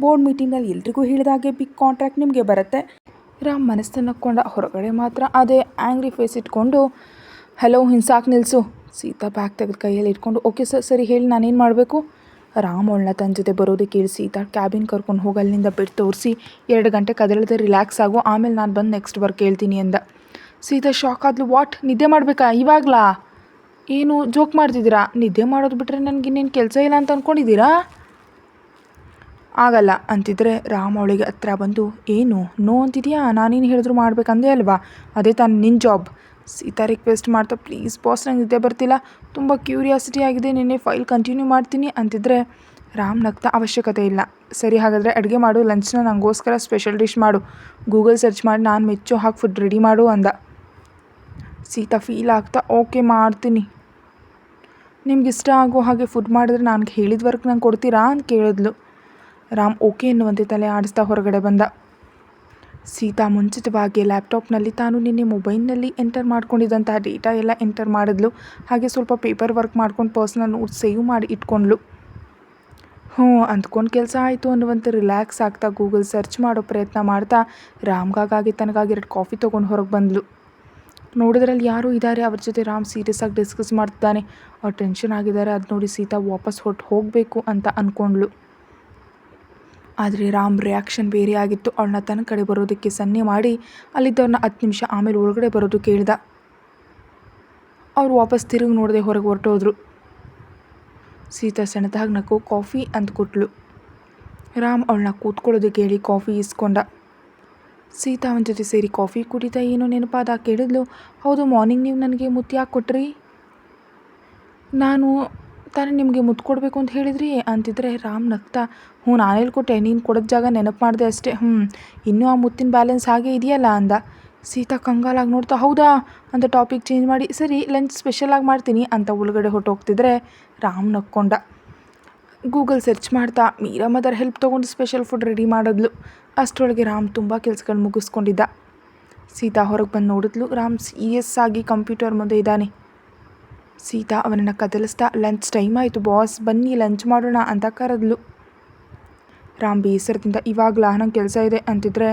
ಬೋರ್ಡ್ ಮೀಟಿಂಗಲ್ಲಿ ಎಲ್ರಿಗೂ ಹೇಳಿದಾಗೆ ಬಿಗ್ ಕಾಂಟ್ರಾಕ್ಟ್ ನಿಮಗೆ ಬರುತ್ತೆ. ರಾಮ್ ಮನಸ್ಸು ನಕ್ಕೊಂಡ. ಹೊರಗಡೆ ಮಾತ್ರ ಅದೇ ಆ್ಯಂಗ್ರಿ ಫೇಸ್ ಇಟ್ಕೊಂಡು ಹಲೋ ಹಿಂಸಾಕ್ ನಿಲ್ಲಿಸು. ಸೀತಾ ಬ್ಯಾಗ್ ತೆಗೆದು ಕೈಯಲ್ಲಿ ಇಟ್ಕೊಂಡು ಓಕೆ ಸರ್ ಸರಿ ಹೇಳಿ ನಾನೇನು ಮಾಡಬೇಕು. ರಾಮ್ ಅವಳನ್ನ ತನ್ನ ಜೊತೆ ಬರೋದಕ್ಕೆ ಕೇಳಿ ಸೀತಾ ಕ್ಯಾಬಿನ್ ಕರ್ಕೊಂಡು ಹೋಗಿ ಅಲ್ಲಿಂದ ಬಿಟ್ಟು ತೋರಿಸಿ 2 ಗಂಟೆ ಕದಳದೆ ರಿಲ್ಯಾಕ್ಸ್ ಆಗು, ಆಮೇಲೆ ನಾನು ಬಂದು ನೆಕ್ಸ್ಟ್ ವರ್ಕ್ ಹೇಳ್ತೀನಿ ಅಂದ. ಸೀತಾ ಶಾಕ್ ಆದ್ಲು. ವಾಟ್, ನಿದ್ದೆ ಮಾಡಬೇಕಾ ಇವಾಗಲಾ, ಏನು ಜೋಕ್ ಮಾಡ್ತಿದ್ದೀರಾ, ನಿದ್ದೆ ಮಾಡೋದು ಬಿಟ್ಟರೆ ನನಗಿನ್ನೇನು ಕೆಲಸ ಇಲ್ಲ ಅಂತ ಅಂದ್ಕೊಂಡಿದ್ದೀರಾ, ಆಗಲ್ಲ ಅಂತಿದ್ರೆ ರಾಮ್ ಅವಳಿಗೆ ಹತ್ರ ಬಂದು ಏನು ನೋ ಅಂತಿದೆಯಾ, ನಾನೇನು ಹೇಳಿದ್ರು ಮಾಡ್ಬೇಕಂದೆ ಅಲ್ವಾ, ಅದೇ ತಾನು ನಿನ್ನ ಜಾಬ್. ಸೀತಾ ರಿಕ್ವೆಸ್ಟ್ ಮಾಡ್ತಾ ಪ್ಲೀಸ್ ಬಾಸ್ ನಂಗೆ ನಿದ್ದೆ ಬರ್ತಿಲ್ಲ, ತುಂಬ ಕ್ಯೂರಿಯಾಸಿಟಿ ಆಗಿದೆ, ನಿನ್ನೆ ಫೈಲ್ ಕಂಟಿನ್ಯೂ ಮಾಡ್ತೀನಿ ಅಂತಿದ್ರೆ ರಾಮ್ ನಗ್ತಾ ಅವಶ್ಯಕತೆ ಇಲ್ಲ, ಸರಿ ಹಾಗಾದರೆ ಅಡುಗೆ ಮಾಡು, ಲಂಚ್ನ ನನಗೋಸ್ಕರ ಸ್ಪೆಷಲ್ ಡಿಶ್ ಮಾಡು, ಗೂಗಲ್ ಸರ್ಚ್ ಮಾಡಿ ನಾನು ಮೆಚ್ಚೋ ಹಾಕಿ ಫುಡ್ ರೆಡಿ ಮಾಡು ಅಂದ. ಸೀತಾ ಫೀಲ್ ಆಗ್ತಾ ಓಕೆ ಮಾಡ್ತೀನಿ, ನಿಮ್ಗೆ ಇಷ್ಟ ಆಗೋ ಹಾಗೆ ಫುಡ್ ಮಾಡಿದ್ರೆ ನಾನು ಹೇಳಿದ ವರ್ಕ್ ನಂಗೆ ಕೊಡ್ತೀರಾ ಅಂತ ಕೇಳಿದ್ಲು. ರಾಮ್ ಓಕೆ ಎನ್ನುವಂತೆ ತಲೆ ಆಡಿಸ್ತಾ ಹೊರಗಡೆ ಬಂದ. ಸೀತಾ ಮುಂಚಿತವಾಗಿ ಲ್ಯಾಪ್ಟಾಪ್ನಲ್ಲಿ ತಾನು ನಿನ್ನೆ ಮೊಬೈಲ್ನಲ್ಲಿ ಎಂಟರ್ ಮಾಡ್ಕೊಂಡಿದ್ದಂತಹ ಡೇಟಾ ಎಲ್ಲ ಎಂಟರ್ ಮಾಡಿದ್ಲು. ಹಾಗೆ ಸ್ವಲ್ಪ ಪೇಪರ್ ವರ್ಕ್ ಮಾಡ್ಕೊಂಡು ಪರ್ಸ್ನಲ್ ನೋಟ್ಸ್ ಸೇವ್ ಮಾಡಿ ಇಟ್ಕೊಂಡ್ಲು. ಅಂದ್ಕೊಂಡು ಕೆಲಸ ಆಯಿತು ಅನ್ನುವಂತೆ ರಿಲ್ಯಾಕ್ಸ್ ಆಗ್ತಾ ಗೂಗಲ್ ಸರ್ಚ್ ಮಾಡೋ ಪ್ರಯತ್ನ ಮಾಡ್ತಾ ರಾಮ್ಗಾಗಿ ತನಗಾಗಿ 2 ಕಾಫಿ ತೊಗೊಂಡು ಹೊರಗೆ ಬಂದಳು. ನೋಡಿದ್ರಲ್ಲಿ ಯಾರೂ ಇದ್ದಾರೆ, ಅವ್ರ ಜೊತೆ ರಾಮ್ ಸೀರಿಯಸ್ ಆಗಿ ಡಿಸ್ಕಸ್ ಮಾಡ್ತಿದ್ದಾನೆ, ಅವ್ರು ಟೆನ್ಷನ್ ಆಗಿದ್ದಾರೆ. ಅದು ನೋಡಿ ಸೀತಾ ವಾಪಸ್ ಹೋಗಬೇಕು ಅಂತ ಅಂದ್ಕೊಂಡ್ಳು. ಆದರೆ ರಾಮ್ ರಿಯಾಕ್ಷನ್ ಬೇರೆ ಆಗಿತ್ತು. ಅವಳನ್ನ ತನ್ನ ಕಡೆ ಬರೋದಕ್ಕೆ ಸನ್ನೆ ಮಾಡಿ ಅಲ್ಲಿದ್ದವ್ರನ್ನ 10 ನಿಮಿಷ ಆಮೇಲೆ ಒಳಗಡೆ ಬರೋದು ಕೇಳ್ದ. ಅವ್ರು ವಾಪಸ್ ತಿರುಗಿ ನೋಡದೆ ಹೊರಗೆ ಹೊರಟೋದ್ರು. ಸೀತಾ ಸೆಣತಾಗಿ ನಕ್ಕು ಕಾಫಿ ಅಂದ್ಕೊಟ್ಲು. ರಾಮ್ ಅವಳನ್ನ ಕೂತ್ಕೊಳ್ಳೋದಕ್ಕೆ ಹೇಳಿ ಕಾಫಿ ಇಸ್ಕೊಂಡ. ಸೀತಾ ಅವನ ಜೊತೆ ಸೇರಿ ಕಾಫಿ ಕುಡಿತಾ ಏನೋ ನೆನಪಾದ ಕೇಳಿದ್ಲು. ಹೌದು ಮಾರ್ನಿಂಗ್ ನೀವು ನನಗೆ ಮುತ್ತು ಯಾಕೆ ಕೊಟ್ರಿ, ನಾನು ತಾನೇ ನಿಮಗೆ ಮುತ್ತು ಕೊಡಬೇಕು ಅಂತ ಹೇಳಿದ್ರಿ ಅಂತಿದ್ರೆ ರಾಮ್ ನಗ್ತಾ ನಾನೇಳಿ ಕೊಟ್ಟೆ, ನೀನು ಕೊಡೋದು ಜಾಗ ನೆನಪು ಮಾಡಿದೆ ಅಷ್ಟೇ, ಇನ್ನೂ ಆ ಮುತ್ತಿನ ಬ್ಯಾಲೆನ್ಸ್ ಹಾಗೆ ಇದೆಯಲ್ಲ ಅಂದ. ಸೀತಾ ಕಂಗಾಲಾಗಿ ನೋಡ್ತಾ ಹೌದಾ ಅಂತ ಟಾಪಿಕ್ ಚೇಂಜ್ ಮಾಡಿ ಸರಿ ಲಂಚ್ ಸ್ಪೆಷಲಾಗಿ ಮಾಡ್ತೀನಿ ಅಂತ ಒಳಗಡೆ ಹೊರಟೋಗ್ತಿದ್ರೆ ರಾಮ್ ನಕ್ಕೊಂಡ. ಗೂಗಲ್ ಸರ್ಚ್ ಮಾಡ್ತಾ ಮೀರಾ ಮದರ್ ಹೆಲ್ಪ್ ತೊಗೊಂಡು ಸ್ಪೆಷಲ್ ಫುಡ್ ರೆಡಿ ಮಾಡಿದ್ಲು. ಅಷ್ಟರೊಳಗೆ ರಾಮ್ ತುಂಬ ಕೆಲಸಗಳು ಮುಗಿಸ್ಕೊಂಡಿದ್ದ. ಸೀತಾ ಹೊರಗೆ ಬಂದು ನೋಡಿದ್ಲು. ರಾಮ್ ಸೀರಿಯಸ್ ಆಗಿ ಕಂಪ್ಯೂಟರ್ ಮುಂದೆ ಇದ್ದಾನೆ. ಸೀತಾ ಅವನನ್ನು ಕದಲಿಸ್ತಾ ಲಂಚ್ ಟೈಮ್ ಆಯಿತು ಬಾಸ್, ಬನ್ನಿ ಲಂಚ್ ಮಾಡೋಣ ಅಂತ ಕರೆದ್ಲು. ರಾಮ್ ಬೇಸರದಿಂದ ಇವಾಗಲಾ ನಂಗೆ ಕೆಲಸ ಇದೆ ಅಂತಿದ್ರೆ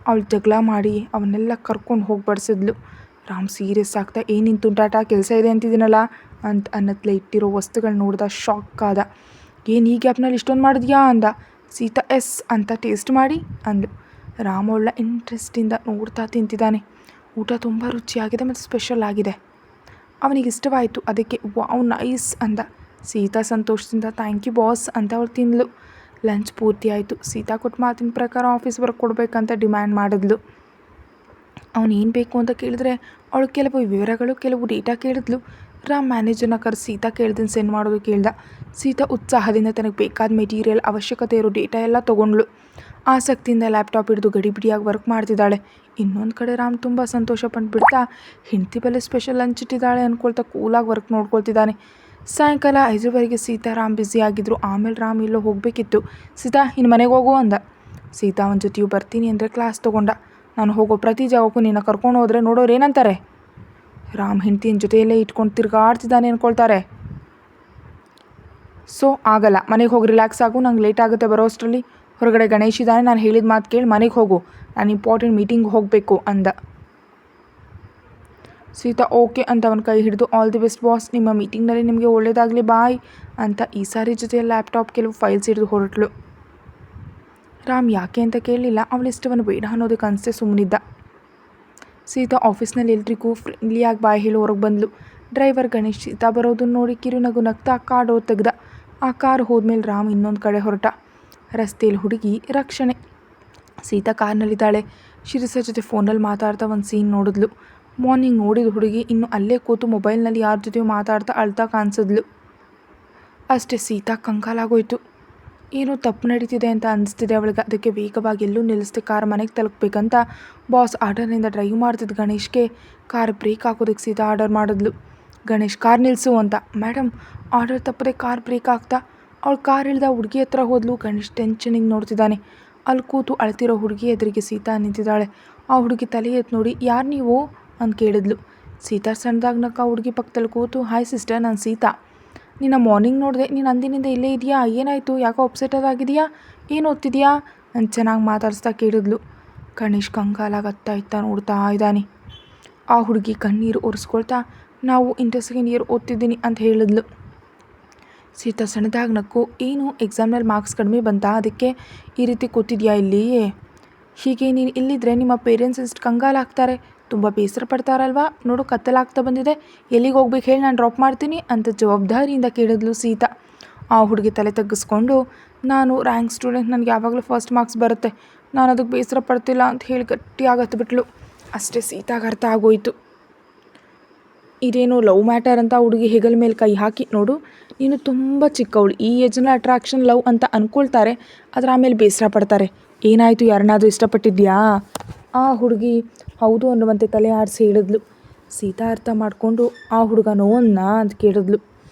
ಅವಳು ಜಗಳ ಮಾಡಿ ಅವನ್ನೆಲ್ಲ ಕರ್ಕೊಂಡು ಹೋಗಿ ಬಡಿಸಿದ್ಲು. ರಾಮ್ ಸೀರಿಯಸ್ ಆಗ್ತಾ ಏನಿನ್ ತುಂಟಾಟ ಕೆಲಸ ಇದೆ ಅಂತಿದ್ದೀನಲ್ಲ ಅಂತ ಅನ್ನತ್ಲೆ ಇಟ್ಟಿರೋ ವಸ್ತುಗಳು ನೋಡ್ದ ಶಾಕ್ ಆದ. ಏನು ಈ ಗ್ಯಾಪ್ನಲ್ಲಿ ಇಷ್ಟೊಂದು ಮಾಡಿದ್ಯಾ ಅಂದ. ಸೀತಾ ಎಸ್ ಅಂತ ಟೇಸ್ಟ್ ಮಾಡಿ ಅಂದು. ರಾಮ್ ಅವಳ ಇಂಟ್ರೆಸ್ಟಿಂದ ನೋಡ್ತಾ ತಿಂತಿದ್ದಾನೆ. ಊಟ ತುಂಬ ರುಚಿಯಾಗಿದೆ ಮತ್ತು ಸ್ಪೆಷಲ್ ಆಗಿದೆ. ಅವನಿಗೆ ಇಷ್ಟವಾಯಿತು. ಅದಕ್ಕೆ ವಾವ್ ನೈಸ್ ಅಂದ. ಸೀತಾ ಸಂತೋಷದಿಂದ ಥ್ಯಾಂಕ್ ಯು ಬಾಸ್ ಅಂತ ಅವಳು ತಿಂದಳು. ಲಂಚ್ ಪೂರ್ತಿ ಆಯಿತು. ಸೀತಾ ಕೊಟ್ಟ ಮಾತಿನ ಪ್ರಕಾರ ಆಫೀಸ್ ವರ್ಕ್ ಕೊಡಬೇಕಂತ ಡಿಮ್ಯಾಂಡ್ ಮಾಡಿದ್ಲು. ಅವನು ಏನು ಬೇಕು ಅಂತ ಕೇಳಿದ್ರೆ ಅವಳು ಕೆಲವು ವಿವರಗಳು ಕೆಲವು ಡೇಟಾ ಕೇಳಿದ್ಲು. ರಾಮ್ ಮ್ಯಾನೇಜರ್ನ ಕರೆಸಿ ಸೀತಾ ಕೇಳ್ದನ್ನು ಸೆಂಡ್ ಮಾಡೋದು ಕೇಳ್ದ. ಸೀತಾ ಉತ್ಸಾಹದಿಂದ ತನಗೆ ಬೇಕಾದ ಮೆಟೀರಿಯಲ್ ಅವಶ್ಯಕತೆ ಇರೋ ಡೇಟಾ ಎಲ್ಲ ತೊಗೊಂಡ್ಳು. ಆಸಕ್ತಿಯಿಂದ ಲ್ಯಾಪ್ಟಾಪ್ ಹಿಡಿದು ಗಡಿಬಿಡಿಯಾಗಿ ವರ್ಕ್ ಮಾಡ್ತಿದ್ದಾಳೆ. ಇನ್ನೊಂದು ಕಡೆ ರಾಮ್ ತುಂಬ ಸಂತೋಷ ಪಟ್ಬಿಡ್ತಾ ಹೆಂಡತಿ ಬಲೆ ಸ್ಪೆಷಲ್ ಲಂಚ್ ಇಟ್ಟಿದ್ದಾಳೆ ಅಂದ್ಕೊಳ್ತಾ ಕೂಲಾಗಿ ವರ್ಕ್ ನೋಡ್ಕೊಳ್ತಿದ್ದಾನೆ. ಸಾಯಂಕಾಲ 5ವರೆಗೆ ಸೀತಾ ರಾಮ್ ಬ್ಯುಸಿ ಆಗಿದ್ರು. ಆಮೇಲೆ ರಾಮ್ ಎಲ್ಲೋ ಹೋಗಬೇಕಿತ್ತು. ಸೀತಾ ಇನ್ನು ಮನೆಗೆ ಹೋಗು ಅಂದ. ಸೀತಾ ಅವನ ಜೊತೆಯೂ ಬರ್ತೀನಿ ಅಂದರೆ ಕ್ಲಾಸ್ ತೊಗೊಂಡ. ನಾನು ಹೋಗೋ ಪ್ರತಿ ಜಾಗಕ್ಕೂ ನಿನ್ನ ಕರ್ಕೊಂಡು ಹೋದರೆ ನೋಡೋರು ಏನಂತಾರೆ? ರಾಮ್ ಹೆಂಡತಿನ ಜೊತೆಯಲ್ಲೇ ಇಟ್ಕೊಂಡು ತಿರ್ಗಾಡ್ತಿದ್ದಾನೆ ಅಂದ್ಕೊಳ್ತಾರೆ. ಸೊ ಆಗಲ್ಲ, ಮನೆಗೆ ಹೋಗಿ ರಿಲ್ಯಾಕ್ಸ್ ಆಗು. ನಂಗೆ ಲೇಟ್ ಆಗುತ್ತೆ ಬರೋ ಅಷ್ಟರಲ್ಲಿ. ಹೊರಗಡೆ ಗಣೇಶ್ ಇದ್ದಾನೆ, ನಾನು ಹೇಳಿದ ಮಾತು ಕೇಳಿ ಮನೆಗೆ ಹೋಗು, ನಾನು ಇಂಪಾರ್ಟೆಂಟ್ ಮೀಟಿಂಗ್ ಹೋಗಬೇಕು ಅಂದ. ಸೀತಾ ಓಕೆ ಅಂತ ಅವನ ಕೈ ಹಿಡಿದು ಆಲ್ ದಿ ಬೆಸ್ಟ್ ಬಾಸ್, ನಿಮ್ಮ ಮೀಟಿಂಗ್ನಲ್ಲಿ ನಿಮಗೆ ಒಳ್ಳೇದಾಗಲಿ ಬಾಯ್ ಅಂತ ಈ ಸಾರಿ ಜೊತೆ ಲ್ಯಾಪ್ಟಾಪ್ ಕೆಲವು ಫೈಲ್ಸ್ ಹಿಡಿದು ಹೊರಟಳು. ರಾಮ್ ಯಾಕೆ ಅಂತ ಕೇಳಲಿಲ್ಲ. ಅವಳಿಷ್ಟವನ್ನು ಬೇಡ ಅನ್ನೋದಕ್ಕೆ ಅನಿಸೆ ಸುಮ್ಮನಿದ್ದ. ಸೀತಾ ಆಫೀಸ್ನಲ್ಲಿ ಎಲ್ರಿಗೂ ಫ್ರೆಂಡ್ಲಿಯಾಗಿ ಬಾಯ್ ಹೇಳಿ ಹೊರಗೆ ಬಂದಳು. ಡ್ರೈವರ್ ಗಣೇಶ್ ಸೀತಾ ಬರೋದನ್ನು ನೋಡಿ ಕಿರುನಗು ನಗ್ತಾ ಕಾರ್ ಡೋರ್ ತೆಗ್ದ. ಆ ಕಾರ್ ಹೋದ್ಮೇಲೆ ರಾಮ್ ಇನ್ನೊಂದು ಕಡೆ ಹೊರಟ. ರಸ್ತೆಯಲ್ಲಿ ಹುಡುಗಿ ರಕ್ಷಣೆ. ಸೀತಾ ಕಾರ್ನಲ್ಲಿದ್ದಾಳೆ. ಶಿರಸ ಜೊತೆ ಫೋನಲ್ಲಿ ಮಾತಾಡ್ತಾ ಒಂದು ಸೀನ್ ನೋಡಿದ್ಲು. ಮಾರ್ನಿಂಗ್ ನೋಡಿದ ಹುಡುಗಿ ಇನ್ನು ಅಲ್ಲೇ ಕೂತು ಮೊಬೈಲ್ನಲ್ಲಿ ಯಾರ ಜೊತೆಯೂ ಮಾತಾಡ್ತಾ ಅಳ್ತಾ ಕಾಣಿಸಿದ್ಲು. ಅಷ್ಟೇ ಸೀತಾ ಕಂಗಾಲಾಗೋಯ್ತು. ಏನೋ ತಪ್ಪು ನಡೀತಿದೆ ಅಂತ ಅನಿಸ್ತಿದೆ ಅವಳಿಗೆ. ಅದಕ್ಕೆ ವೇಗವಾಗಿ ಎಲ್ಲೂ ನಿಲ್ಲಿಸ್ದೆ ಕಾರ್ ಮನೆಗೆ ತಲುಪಬೇಕಂತ ಬಾಸ್ ಆರ್ಡರ್ನಿಂದ ಡ್ರೈವ್ ಮಾಡ್ತಿದ್ದ ಗಣೇಶ್ಗೆ ಕಾರ್ ಬ್ರೇಕ್ ಹಾಕೋದಕ್ಕೆ ಸೀತಾ ಆರ್ಡರ್ ಮಾಡಿದ್ಲು. ಗಣೇಶ್ ಕಾರ್ ನಿಲ್ಲಿಸು ಅಂತ. ಮೇಡಮ್ ಆರ್ಡರ್ ತಪ್ಪದೆ ಕಾರ್ ಬ್ರೇಕ್ ಆಗ್ತಾ ಅವಳು ಕಾರ್ ಇಳ್ದ ಹುಡುಗಿ ಹತ್ರ ಹೋದ್ಲು. ಗಣೇಶ್ ಟೆನ್ಷನಿಗೆ ನೋಡ್ತಿದ್ದಾನೆ. ಅಲ್ಲಿ ಕೂತು ಅಳ್ತಿರೋ ಹುಡುಗಿ ಎದುರಿಗೆ ಸೀತಾ ನಿಂತಿದ್ದಾಳೆ. ಆ ಹುಡುಗಿ ತಲೆ ಎತ್ತು ನೋಡಿ ಯಾರು ನೀವು ಅಂತ ಕೇಳಿದ್ಲು. ಸೀತಾ ಸಣ್ಣದಾಗಿ ನಕ್ಕ ಹುಡುಗಿ ಪಕ್ಕದಲ್ಲಿ ಕೂತು ಹಾಯ್ ಸಿಸ್ಟರ್, ನಾನು ಸೀತಾ. ನಿನ್ನ ಮಾರ್ನಿಂಗ್ ನೋಡಿದೆ, ನೀನು ಅಂದಿನಿಂದ ಇಲ್ಲೇ ಇದೆಯಾ, ಏನಾಯಿತು, ಯಾಕೋ ಅಪ್ಸೆಟೆಡ್ ಆಗಿದೆಯಾ, ಏನು ಓದ್ತಿದ್ಯಾ ಅಂತ ಚೆನ್ನಾಗಿ ಮಾತಾಡಿಸ್ತಾ ಕೇಳಿದ್ಲು. ಗಣೇಶ್ ಕಂಗಾಲಾಗತ್ತಾ ಇತ್ತ ನೋಡ್ತಾ ಇದ್ದಾನೆ. ಆ ಹುಡುಗಿ ಕಣ್ಣೀರು ಒರೆಸ್ಕೊಳ್ತಾ ನಾವು ಇಂಟರ್ ಸೆಕೆಂಡ್ ಇಯರ್ ಓದ್ತಿದ್ದೀನಿ ಅಂತ ಹೇಳಿದ್ಲು. ಸೀತಾ ಸಣ್ಣದಾಗಿ ನಕ್ಕು ಏನು ಎಕ್ಸಾಮ್ನಲ್ಲಿ ಮಾರ್ಕ್ಸ್ ಕಡಿಮೆ ಬಂತಾ, ಅದಕ್ಕೆ ಈ ರೀತಿ ಕೂತಿದ್ಯಾ ಇಲ್ಲಿ? ಹೀಗೆ ನೀನು ಇಲ್ಲಿದ್ದರೆ ನಿಮ್ಮ ಪೇರೆಂಟ್ಸ್ ಎಷ್ಟು ಕಂಗಾಲಾಗ್ತಾರೆ, ತುಂಬ ಬೇಸರ ಪಡ್ತಾರಲ್ವಾ, ನೋಡು ಕತ್ತಲಾಗ್ತಾ ಬಂದಿದೆ, ಎಲ್ಲಿಗೆ ಹೋಗ್ಬೇಕು ಹೇಳಿ, ನಾನು ಡ್ರಾಪ್ ಮಾಡ್ತೀನಿ ಅಂತ ಜವಾಬ್ದಾರಿಯಿಂದ ಕೇಳಿದ್ಲು ಸೀತಾ. ಆ ಹುಡುಗಿ ತಲೆ ತಗ್ಗಿಸ್ಕೊಂಡು ನಾನು ರ್ಯಾಂಕ್ ಸ್ಟೂಡೆಂಟ್, ನನಗೆ ಯಾವಾಗಲೂ ಫಸ್ಟ್ ಮಾರ್ಕ್ಸ್ ಬರುತ್ತೆ, ನಾನು ಅದಕ್ಕೆ ಬೇಸರ ಪಡ್ತಿಲ್ಲ ಅಂತ ಹೇಳಿ ಗಟ್ಟಿಯಾಗಿ ಹತ್ಬಿಟ್ಲು. ಅಷ್ಟೇ ಸೀತಾಗೆ ಅರ್ಥ ಆಗೋಯ್ತು. ಇದೇನು ಲವ್ ಮ್ಯಾಟರ್ ಅಂತ ಹುಡುಗಿ ಹೆಗಲ ಮೇಲೆ ಕೈ ಹಾಕಿ ನೋಡು, ನೀನು ತುಂಬ ಚಿಕ್ಕವಳು, ಈ ಏಜ್ನ ಅಟ್ರಾಕ್ಷನ್ ಲವ್ ಅಂತ ಅಂದ್ಕೊಳ್ತಾರೆ, ಆದರೆ ಆಮೇಲೆ ಬೇಸರ ಪಡ್ತಾರೆ. ಏನಾಯಿತು, ಯಾರನ್ನಾದರೂ ಇಷ್ಟಪಟ್ಟಿದ್ಯಾ? ಆ ಹುಡುಗಿ ಹೌದು ಅನ್ನುವಂತೆ ತಲೆ ಆಡಿಸಿ ಹೇಳಿದ್ಲು. ಸೀತಾ ಅರ್ಥ ಮಾಡಿಕೊಂಡು ಆ ಹುಡುಗ ನೋವನ್ನ ಅಂತ ಕೇಳಿದ್ಲು.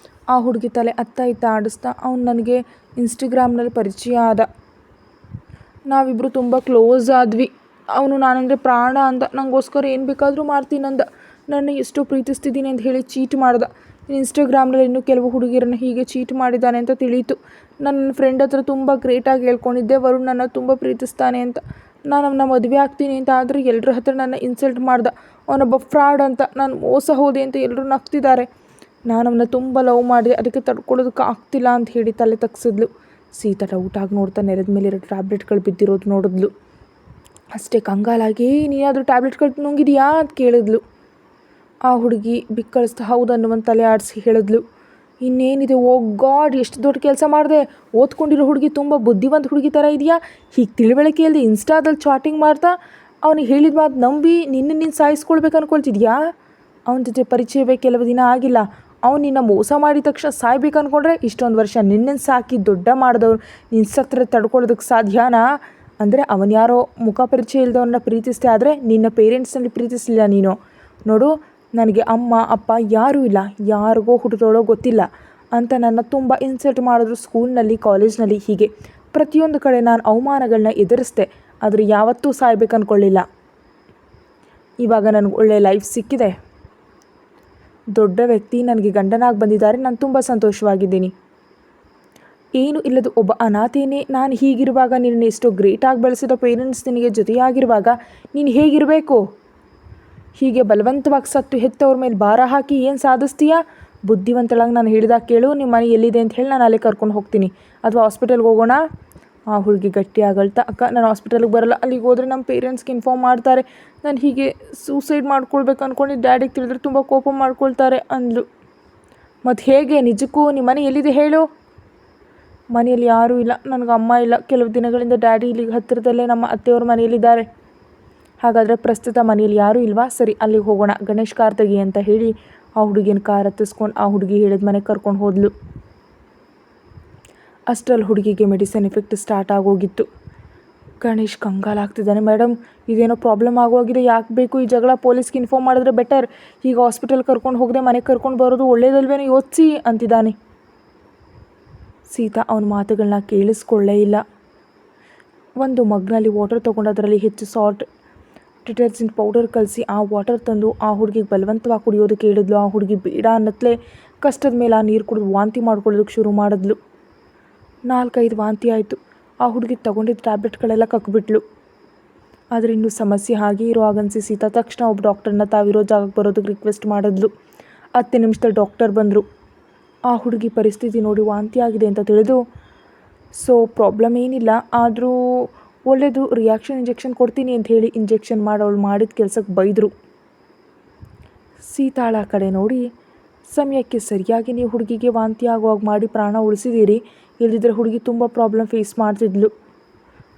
ಆ ಹುಡುಗಿ ತಲೆ ಅತ್ತ ಇತ್ತ ಆಡಿಸ್ತಾ ಅವ್ನು ನನಗೆ ಇನ್ಸ್ಟಾಗ್ರಾಮ್ನಲ್ಲಿ ಪರಿಚಯ ಆದ, ನಾವಿಬ್ಬರು ತುಂಬ ಕ್ಲೋಸ್ ಆದ್ವಿ, ಅವನು ನಾನಂದರೆ ಪ್ರಾಣ ಅಂದ, ನನಗೋಸ್ಕರ ಏನು ಬೇಕಾದರೂ ಮಾಡ್ತೀನಂದ, ನನ್ನ ಎಷ್ಟು ಪ್ರೀತಿಸ್ತಿದ್ದೀನಿ ಅಂತ ಹೇಳಿ ಚೀಟ್ ಮಾಡ್ದ. ಇನ್ಸ್ಟಾಗ್ರಾಮ್ನಲ್ಲಿ ಇನ್ನೂ ಕೆಲವು ಹುಡುಗಿರನ್ನು ಹೀಗೆ ಚೀಟ್ ಮಾಡಿದ್ದಾನೆ ಅಂತ ತಿಳಿಯಿತು. ನನ್ನ ಫ್ರೆಂಡ್ ಹತ್ರ ತುಂಬ ಗ್ರೇಟಾಗಿ ಹೇಳ್ಕೊಂಡಿದ್ದೆ ವರುಣ್ ನನ್ನ ತುಂಬ ಪ್ರೀತಿಸ್ತಾನೆ ಅಂತ, ನಾನು ಅವನ್ನ ಮದುವೆ ಆಗ್ತೀನಿ ಅಂತ, ಆದರೆ ಎಲ್ಲರ ಹತ್ರ ನನ್ನ ಇನ್ಸಲ್ಟ್ ಮಾಡ್ದ, ಅವನೊಬ್ಬ ಫ್ರಾಡ್ ಅಂತ, ನಾನು ಮೋಸ ಹೋದೆ ಅಂತ ಎಲ್ಲರೂ ನಗ್ತಿದ್ದಾರೆ, ನಾನು ಅವನ್ನ ತುಂಬ ಲವ್ ಮಾಡಿದೆ, ಅದಕ್ಕೆ ತಡ್ಕೊಳ್ಳೋದಕ್ಕೆ ಆಗ್ತಿಲ್ಲ ಅಂತ ಹೇಳಿ ತಲೆ ತಗ್ಸಿದ್ಲು. ಸೀತಾ ಡೌಟಾಗಿ ನೋಡ್ತಾ ನೆಲದ ಮೇಲೆ 2 ಟ್ಯಾಬ್ಲೆಟ್ಗಳು ಬಿದ್ದಿರೋದು ನೋಡಿದ್ಲು. ಅಷ್ಟೇ ಕಂಗಾಲಾಗಿ ನೀನಾದರೂ ಟ್ಯಾಬ್ಲೆಟ್ಗಳು ನುಂಗಿದೆಯಾ ಅಂತ ಕೇಳಿದ್ಲು. ಆ ಹುಡುಗಿ ಬಿಕ್ಕಳಿಸ್ತಾ ಹೌದು ಅನ್ನುವಂತ ತಲೆ ಆಡಿಸಿ ಹೇಳಿದ್ಲು. ಇನ್ನೇನಿದೆ, ಓ ಗಾಡ್ ಎಷ್ಟು ದೊಡ್ಡ ಕೆಲಸ ಮಾಡಿದೆ, ಓದ್ಕೊಂಡಿರೋ ಹುಡುಗಿ ತುಂಬ ಬುದ್ಧಿವಂತ ಹುಡುಗಿ ಥರ ಇದೆಯಾ, ಹೀಗೆ ತಿಳುವಳಿಕೆ ಇಲ್ಲದೆ ಇನ್ಸ್ಟಾದಲ್ಲಿ ಚಾಟಿಂಗ್ ಮಾಡ್ತಾ ಅವನಿಗೆ ಹೇಳಿದ ಮಾತು ನಂಬಿ ನೀನು ಸಾಯಿಸ್ಕೊಳ್ಬೇಕು ಅಂದ್ಕೊಳ್ತಿದ್ಯಾ? ಅವನ ಜೊತೆ ಪರಿಚಯವೇ ಕೆಲವು ದಿನ ಆಗಿಲ್ಲ, ಅವ್ನು ನಿನ್ನ ಮೋಸ ಮಾಡಿದ ತಕ್ಷಣ ಸಾಯ್ಬೇಕು ಅಂದ್ಕೊಂಡ್ರೆ ಇಷ್ಟೊಂದು ವರ್ಷ ನಿನ್ನನ್ನು ಸಾಕಿ ದೊಡ್ಡ ಮಾಡಿದವ್ರು ನಿನ್ನ ಸತ್ರ ತಡ್ಕೊಳ್ಳೋದಕ್ಕೆ ಸಾಧ್ಯನಾ? ಅಂದರೆ ಅವನು ಯಾರೋ ಮುಖ ಪರಿಚಯ ಇಲ್ಲದವನ್ನ ಪ್ರೀತಿಸ್ತೆ, ಆದರೆ ನಿನ್ನ ಪೇರೆಂಟ್ಸ್ನಲ್ಲಿ ಪ್ರೀತಿಸಲಿಲ್ಲ ನೀನು. ನೋಡು, ನನಗೆ ಅಮ್ಮ ಅಪ್ಪ ಯಾರೂ ಇಲ್ಲ, ಯಾರಿಗೋ ಹುಟ್ಟಿದೋಳೋ ಗೊತ್ತಿಲ್ಲ ಅಂತ ನನ್ನ ತುಂಬ ಇನ್ಸಲ್ಟ್ ಮಾಡಿದ್ರು ಸ್ಕೂಲ್ನಲ್ಲಿ, ಕಾಲೇಜ್ನಲ್ಲಿ, ಹೀಗೆ ಪ್ರತಿಯೊಂದು ಕಡೆ ನಾನು ಅವಮಾನಗಳನ್ನ ಎದುರಿಸ್ದೆ, ಆದರೆ ಯಾವತ್ತೂ ಸಾಯ್ಬೇಕು ಅಂದ್ಕೊಳ್ಳಿಲ್ಲ. ಇವಾಗ ನನಗೆ ಒಳ್ಳೆಯ ಲೈಫ್ ಸಿಕ್ಕಿದೆ, ದೊಡ್ಡ ವ್ಯಕ್ತಿ ನನಗೆ ಗಂಡನಾಗಿ ಬಂದಿದ್ದಾರೆ, ನಾನು ತುಂಬ ಸಂತೋಷವಾಗಿದ್ದೀನಿ. ಏನು ಇಲ್ಲದ ಒಬ್ಬ ಅನಾಥೇನೆ ನಾನು ಹೀಗಿರುವಾಗ ನಿನ್ನ ಎಷ್ಟೋ ಗ್ರೇಟಾಗಿ ಬೆಳೆಸಿದ ಪೇರೆಂಟ್ಸ್ ನಿನಗೆ ಜೊತೆಯಾಗಿರುವಾಗ ನೀನು ಹೇಗಿರಬೇಕು? ಹೀಗೆ ಬಲವಂತವಾಗಿ ಸತ್ತು ಹೆತ್ತವ್ರ ಮೇಲೆ ಭಾರ ಹಾಕಿ ಏನು ಸಾಧಿಸ್ತೀಯಾ? ಬುದ್ಧಿವಂತಳಾಗಿ ನಾನು ಹೇಳಿದಾಗ ಕೇಳು, ನಿಮ್ಮ ಮನೆ ಎಲ್ಲಿದೆ ಅಂತ ಹೇಳಿ ನಾನು ಅಲ್ಲೇ ಕರ್ಕೊಂಡು ಹೋಗ್ತೀನಿ, ಅಥವಾ ಹಾಸ್ಪಿಟಲ್ಗೆ ಹೋಗೋಣ. ಆ ಹುಡುಗಿ ಗಟ್ಟಿ ಆಗಳ್ತಾ, ಅಕ್ಕ ನಾನು ಹಾಸ್ಪಿಟಲ್ಗೆ ಬರಲ್ಲ, ಅಲ್ಲಿಗೆ ಹೋದರೆ ನಮ್ಮ ಪೇರೆಂಟ್ಸ್ಗೆ ಇನ್ಫಾರ್ಮ್ ಮಾಡ್ತಾರೆ, ನಾನು ಹೀಗೆ ಸೂಸೈಡ್ ಮಾಡ್ಕೊಳ್ಬೇಕು ಅಂದ್ಕೊಂಡು ಡ್ಯಾಡಿಗೆ ತಿಳಿದ್ರೆ ತುಂಬ ಕೋಪ ಮಾಡ್ಕೊಳ್ತಾರೆ ಅಂದ್ಲು. ಮತ್ತು ಹೇಗೆ? ನಿಜಕ್ಕೂ ನಿಮ್ಮ ಮನೆ ಎಲ್ಲಿದೆ ಹೇಳು? ಮನೆಯಲ್ಲಿ ಯಾರೂ ಇಲ್ಲ, ನನಗೆ ಅಮ್ಮ ಇಲ್ಲ, ಕೆಲವು ದಿನಗಳಿಂದ ಡ್ಯಾಡಿ ಇಲ್ಲಿಗೆ ಹತ್ತಿರದಲ್ಲೇ ನಮ್ಮ ಅತ್ತೆಯವ್ರ ಮನೆಯಲ್ಲಿದ್ದಾರೆ. ಹಾಗಾದರೆ ಪ್ರಸ್ತುತ ಮನೆಯಲ್ಲಿ ಯಾರೂ ಇಲ್ವಾ? ಸರಿ, ಅಲ್ಲಿಗೆ ಹೋಗೋಣ, ಗಣೇಶ್ ಕಾರ್ ತೆಗಿ ಅಂತ ಹೇಳಿ ಆ ಹುಡುಗಿನ ಕಾರ್ ಹತ್ತಿಸ್ಕೊಂಡು ಆ ಹುಡುಗಿ ಹೇಳಿದ ಮನೆಗೆ ಕರ್ಕೊಂಡು ಹೋದ್ಲು. ಅಷ್ಟರಲ್ಲಿ ಹುಡುಗಿಗೆ ಮೆಡಿಸಿನ್ ಎಫೆಕ್ಟ್ ಸ್ಟಾರ್ಟ್ ಆಗೋಗಿತ್ತು. ಗಣೇಶ್ ಕಂಗಾಲಾಗ್ತಿದ್ದಾನೆ. ಮೇಡಮ್, ಇದೇನೋ ಪ್ರಾಬ್ಲಮ್ ಆಗೋಗಿದೆ, ಯಾಕೆ ಬೇಕು ಈ ಜಗಳ? ಪೊಲೀಸ್ಗೆ ಇನ್ಫಾರ್ಮ್ ಮಾಡಿದ್ರೆ ಬೆಟರ್, ಈಗ ಹಾಸ್ಪಿಟಲ್ ಕರ್ಕೊಂಡು ಹೋಗದೆ ಮನೆಗೆ ಕರ್ಕೊಂಡು ಬರೋದು ಒಳ್ಳೇದಲ್ವೇನೋ, ಯೋಚಿಸಿ ಅಂತಿದ್ದಾನೆ. ಸೀತಾ ಅವನ ಮಾತುಗಳನ್ನ ಕೇಳಿಸ್ಕೊಳ್ಳೇ ಇಲ್ಲ. ಒಂದು ಮಗ್ನಲ್ಲಿ ವಾಟರ್ ತೊಗೊಂಡು ಅದರಲ್ಲಿ ಹೆಚ್ಚು ಸಾಲ್ಟ್, ಡಿಟರ್ಜೆಂಟ್ ಪೌಡರ್ ಕಲಸಿ ಆ ವಾಟರ್ ತಂದು ಆ ಹುಡುಗಿಗೆ ಬಲವಂತವಾಗಿ ಕುಡಿಯೋದಕ್ಕೆ ಹೇಳಿದ್ಲು. ಆ ಹುಡುಗಿ ಬೇಡ ಅನ್ನತ್ಲೇ ಕಷ್ಟದ ಮೇಲೆ ಆ ನೀರು ಕುಡಿದು ವಾಂತಿ ಮಾಡ್ಕೊಳ್ಳೋದಕ್ಕೆ ಶುರು ಮಾಡಿದ್ಲು. 4-5 ವಾಂತಿ ಆಯಿತು. ಆ ಹುಡುಗಿ ತಗೊಂಡಿದ್ದ ಟ್ಯಾಬ್ಲೆಟ್ಗಳೆಲ್ಲ ಕಕ್ಬಿಟ್ಲು. ಆದರೆ ಇನ್ನೂ ಸಮಸ್ಯೆ ಹಾಗೆ ಇರೋ ಆಗನ್ಸಿ ಸೀತಾ ತಕ್ಷಣ ಒಬ್ಬ ಡಾಕ್ಟರ್ನ ತಾವಿರೋ ಜಾಗಕ್ಕೆ ಬರೋದಕ್ಕೆ ರಿಕ್ವೆಸ್ಟ್ ಮಾಡಿದ್ಲು. 10 ನಿಮಿಷದಲ್ಲಿ ಡಾಕ್ಟರ್ ಬಂದರು. ಆ ಹುಡುಗಿ ಪರಿಸ್ಥಿತಿ ನೋಡಿ ವಾಂತಿ ಆಗಿದೆ ಅಂತ ತಿಳಿದು, ಸೊ ಪ್ರಾಬ್ಲಮ್ ಏನಿಲ್ಲ, ಆದರೂ ಒಳ್ಳೆಯದು, ರಿಯಾಕ್ಷನ್ ಇಂಜೆಕ್ಷನ್ ಕೊಡ್ತೀನಿ ಅಂತ ಹೇಳಿ ಇಂಜೆಕ್ಷನ್ ಮಾಡಿ ಅವಳು ಮಾಡಿದ ಕೆಲಸಕ್ಕೆ ಬೈದರು. ಸೀತಾಳ ಕಡೆ ನೋಡಿ, ಸಮಯಕ್ಕೆ ಸರಿಯಾಗಿ ನೀವು ಹುಡುಗಿಗೆ ವಾಂತಿ ಆಗುವಾಗ ಮಾಡಿ ಪ್ರಾಣ ಉಳಿಸಿದ್ದೀರಿ, ಇಲ್ಲದಿದ್ದರೆ ಹುಡುಗಿ ತುಂಬ ಪ್ರಾಬ್ಲಮ್ ಫೇಸ್ ಮಾಡ್ತಿದ್ಲು.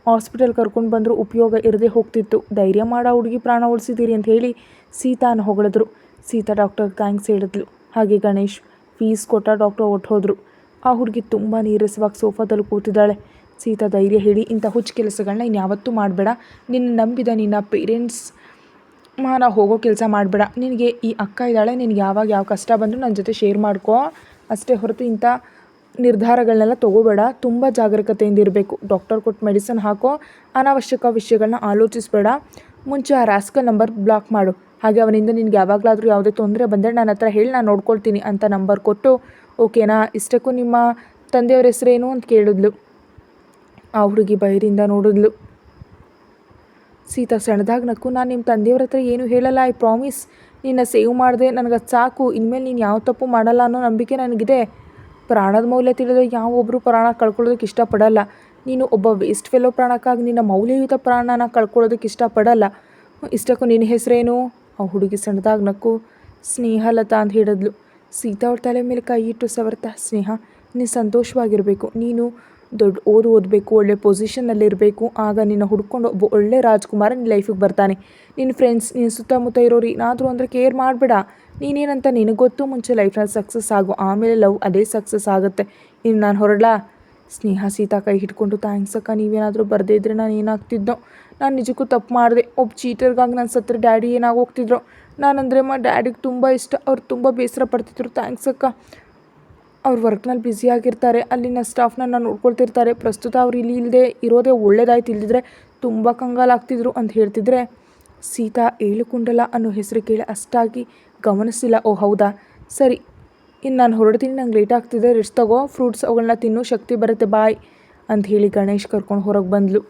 ಹಾಸ್ಪಿಟಲ್ ಕರ್ಕೊಂಡು ಬಂದರೂ ಉಪಯೋಗ ಇರದೇ ಹೋಗ್ತಿತ್ತು. ಧೈರ್ಯ ಮಾಡೋ ಹುಡುಗಿ ಪ್ರಾಣ ಉಳಿಸಿದ್ದೀರಿ ಅಂತ ಹೇಳಿ ಸೀತಾನ ಹೊಗಳಿದ್ರು. ಸೀತಾ ಡಾಕ್ಟರ್ಗೆ ಥ್ಯಾಂಕ್ಸ್ ಹೇಳಿದ್ಲು. ಹಾಗೆ ಗಣೇಶ್ ಫೀಸ್ ಕೊಟ್ಟ ಡಾಕ್ಟರ್ ಹೊರಟೋದ್ರು. ಆ ಹುಡುಗಿ ತುಂಬ ನೀರಸವಾಗಿ ಸೋಫಾದಲ್ಲಿ ಕೂತಿದ್ದಾಳೆ. ಸೀತಾ ಧೈರ್ಯ ಹೇಳಿ, ಇಂಥ ಹುಚ್ಚು ಕೆಲಸಗಳನ್ನ ಇನ್ಯಾವತ್ತೂ ಮಾಡಬೇಡ, ನಿನ್ನ ನಂಬಿದ ನಿನ್ನ ಪೇರೆಂಟ್ಸ್ ಮಾನ ಹೋಗೋ ಕೆಲಸ ಮಾಡಬೇಡ, ನಿನಗೆ ಈ ಅಕ್ಕ ಇದ್ದಾಳೆ, ನಿನಗೆ ಯಾವಾಗ ಯಾವ ಕಷ್ಟ ಬಂದರೂ ನನ್ನ ಜೊತೆ ಶೇರ್ ಮಾಡ್ಕೋ, ಅಷ್ಟೇ ಹೊರತು ಇಂಥ ನಿರ್ಧಾರಗಳನ್ನೆಲ್ಲ ತೊಗೋಬೇಡ, ತುಂಬ ಜಾಗರೂಕತೆಯಿಂದ ಇರಬೇಕು, ಡಾಕ್ಟರ್ ಕೊಟ್ಟು ಮೆಡಿಸಿನ್ ಹಾಕೋ, ಅನಾವಶ್ಯಕ ವಿಷಯಗಳನ್ನ ಆಲೋಚಿಸಬೇಡ, ಮುಂಚೆ ಆ ರಾಸ್ಕಲ್ ನಂಬರ್ ಬ್ಲಾಕ್ ಮಾಡು, ಹಾಗೆ ಅವನಿಂದ ನಿನಗೆ ಯಾವಾಗಲಾದರೂ ಯಾವುದೇ ತೊಂದರೆ ಬಂದರೆ ನನ್ನ ಹತ್ರ ಹೇಳಿ, ನಾನು ನೋಡ್ಕೊಳ್ತೀನಿ ಅಂತ ನಂಬರ್ ಕೊಟ್ಟು, ಓಕೆನಾ? ಇಷ್ಟಕ್ಕೂ ನಿಮ್ಮ ತಂದೆಯವ್ರ ಹೆಸರೇನು ಅಂತ ಕೇಳಿದ್ಲು. ಆ ಹುಡುಗಿ ಬೈರಿಂದ ನೋಡಿದ್ಲು. ಸೀತಾ ಸಣ್ಣದಾಗಿ ನಕ್ಕು, ನಾನು ನಿಮ್ಮ ತಂದೆಯವ್ರ ಹತ್ರ ಏನೂ ಹೇಳಲ್ಲ, ಐ ಪ್ರಾಮಿಸ್, ನಿನ್ನ ಸೇವ್ ಮಾಡಿದೆ, ನನಗದು ಸಾಕು, ಇನ್ಮೇಲೆ ನೀನು ಯಾವ ತಪ್ಪು ಮಾಡಲ್ಲ ಅನ್ನೋ ನಂಬಿಕೆ ನನಗಿದೆ. ಪ್ರಾಣದ ಮೌಲ್ಯ ತಿಳಿದ್ರೆ ಯಾವೊಬ್ಬರು ಪ್ರಾಣ ಕಳ್ಕೊಳ್ಳೋದಕ್ಕೆ ಇಷ್ಟಪಡಲ್ಲ. ನೀನು ಒಬ್ಬ ವೇಸ್ಟ್ ಫೆಲೋ ಪ್ರಾಣಕ್ಕಾಗಿ ನಿನ್ನ ಮೌಲ್ಯಯುತ ಪ್ರಾಣನ ಕಳ್ಕೊಳ್ಳೋದಕ್ಕೆ ಇಷ್ಟಪಡಲ್ಲ. ಇಷ್ಟಕ್ಕೂ ನಿನ್ನ ಹೆಸರೇನು? ಆ ಹುಡುಗಿ ಸಣ್ಣದಾಗಿ ನಕ್ಕು, ಸ್ನೇಹಲತಾ ಅಂತ ಹೇಳಿದ್ಲು. ಸೀತಾ ಅವ್ರ ತಲೆ ಮೇಲೆ ಕೈ ಇಟ್ಟು ಸವರ್ತಾ, ಸ್ನೇಹ, ನೀನು ಸಂತೋಷವಾಗಿರಬೇಕು, ನೀನು ದೊಡ್ಡ ಓದಬೇಕು, ಒಳ್ಳೆ ಪೊಸಿಷನ್ನಲ್ಲಿರಬೇಕು, ಆಗ ನಿನ್ನ ಹುಡ್ಕೊಂಡು ಒಬ್ಬ ಒಳ್ಳೆ ರಾಜ್ಕುಮಾರ ನಿನ್ನ ಲೈಫಿಗೆ ಬರ್ತಾನೆ. ನಿನ್ನ ಫ್ರೆಂಡ್ಸ್, ನಿನ್ನ ಸುತ್ತಮುತ್ತ ಇರೋರು ಏನಾದರೂ ಅಂದರೆ ಕೇರ್ ಮಾಡಬೇಡ, ನೀನೇನಂತ ನಿನಗೆ ಗೊತ್ತು, ಮುಂಚೆ ಲೈಫ್ನಲ್ಲಿ ಸಕ್ಸಸ್ ಆಗು, ಆಮೇಲೆ ಲವ್ ಅದೇ ಸಕ್ಸಸ್ ಆಗುತ್ತೆ. ಇನ್ನು ನಾನು ಹೊರಡ್ಲಾ? ಸ್ನೇಹ ಸೀತಾ ಕೈ ಹಿಡ್ಕೊಂಡು, ಥ್ಯಾಂಕ್ಸ್ ಅಕ್ಕ, ನೀವೇನಾದರೂ ಬರದೇ ಇದ್ದರೆ ನಾನು ಏನಾಗ್ತಿದ್ದೋ, ನಾನು ನಿಜಕ್ಕೂ ತಪ್ಪು ಮಾಡಿದೆ, ಒಬ್ಬ ಚೀಟರ್ಗಾಗಿ ನಾನು ಸತ್ತರೆ ಡ್ಯಾಡಿ ಏನಾಗೋಗ್ತಿದ್ರು, ನಾನಂದರೆ ಡ್ಯಾಡಿಗೆ ತುಂಬ ಇಷ್ಟ, ಅವ್ರು ತುಂಬ ಬೇಸರ ಪಡ್ತಿದ್ರು, ಥ್ಯಾಂಕ್ಸ್ ಅಕ್ಕ, ಅವ್ರು ವರ್ಕ್ನಲ್ಲಿ ಬ್ಯುಸಿಯಾಗಿರ್ತಾರೆ, ಅಲ್ಲಿನ ಸ್ಟಾಫ್ನ ನೋಡ್ಕೊಳ್ತಿರ್ತಾರೆ, ಪ್ರಸ್ತುತ ಅವ್ರು ಇಲ್ಲಿ ಇಲ್ಲದೆ ಇರೋದೇ ಒಳ್ಳೇದಾಯ್ತು, ಇಲ್ಲದಿದ್ದರೆ ತುಂಬ ಕಂಗಾಲಾಗ್ತಿದ್ರು ಅಂತ ಹೇಳ್ತಿದ್ರೆ, ಸೀತಾ ಏಳುಕುಂಡಲ ಅನ್ನೋ ಹೆಸರು ಕೇಳಿ ಅಷ್ಟಾಗಿ ಗಮನಿಸಿಲ್ಲ. ಓ ಹೌದಾ, ಸರಿ, ಇನ್ನು ನಾನು ಹೊರಡ್ತೀನಿ, ನಂಗೆ ಲೇಟ್ ಆಗ್ತಿದೆ, ರೆಸ್ಟ್ ತಗೋ, ಫ್ರೂಟ್ಸ್ ಅವುಗಳನ್ನ ತಿನ್ನೋ ಶಕ್ತಿ ಬರುತ್ತೆ, ಬಾಯ್ ಅಂತ ಹೇಳಿ ಗಣೇಶ್ ಕರ್ಕೊಂಡು ಹೊರಗೆ ಬಂದ್ಲು.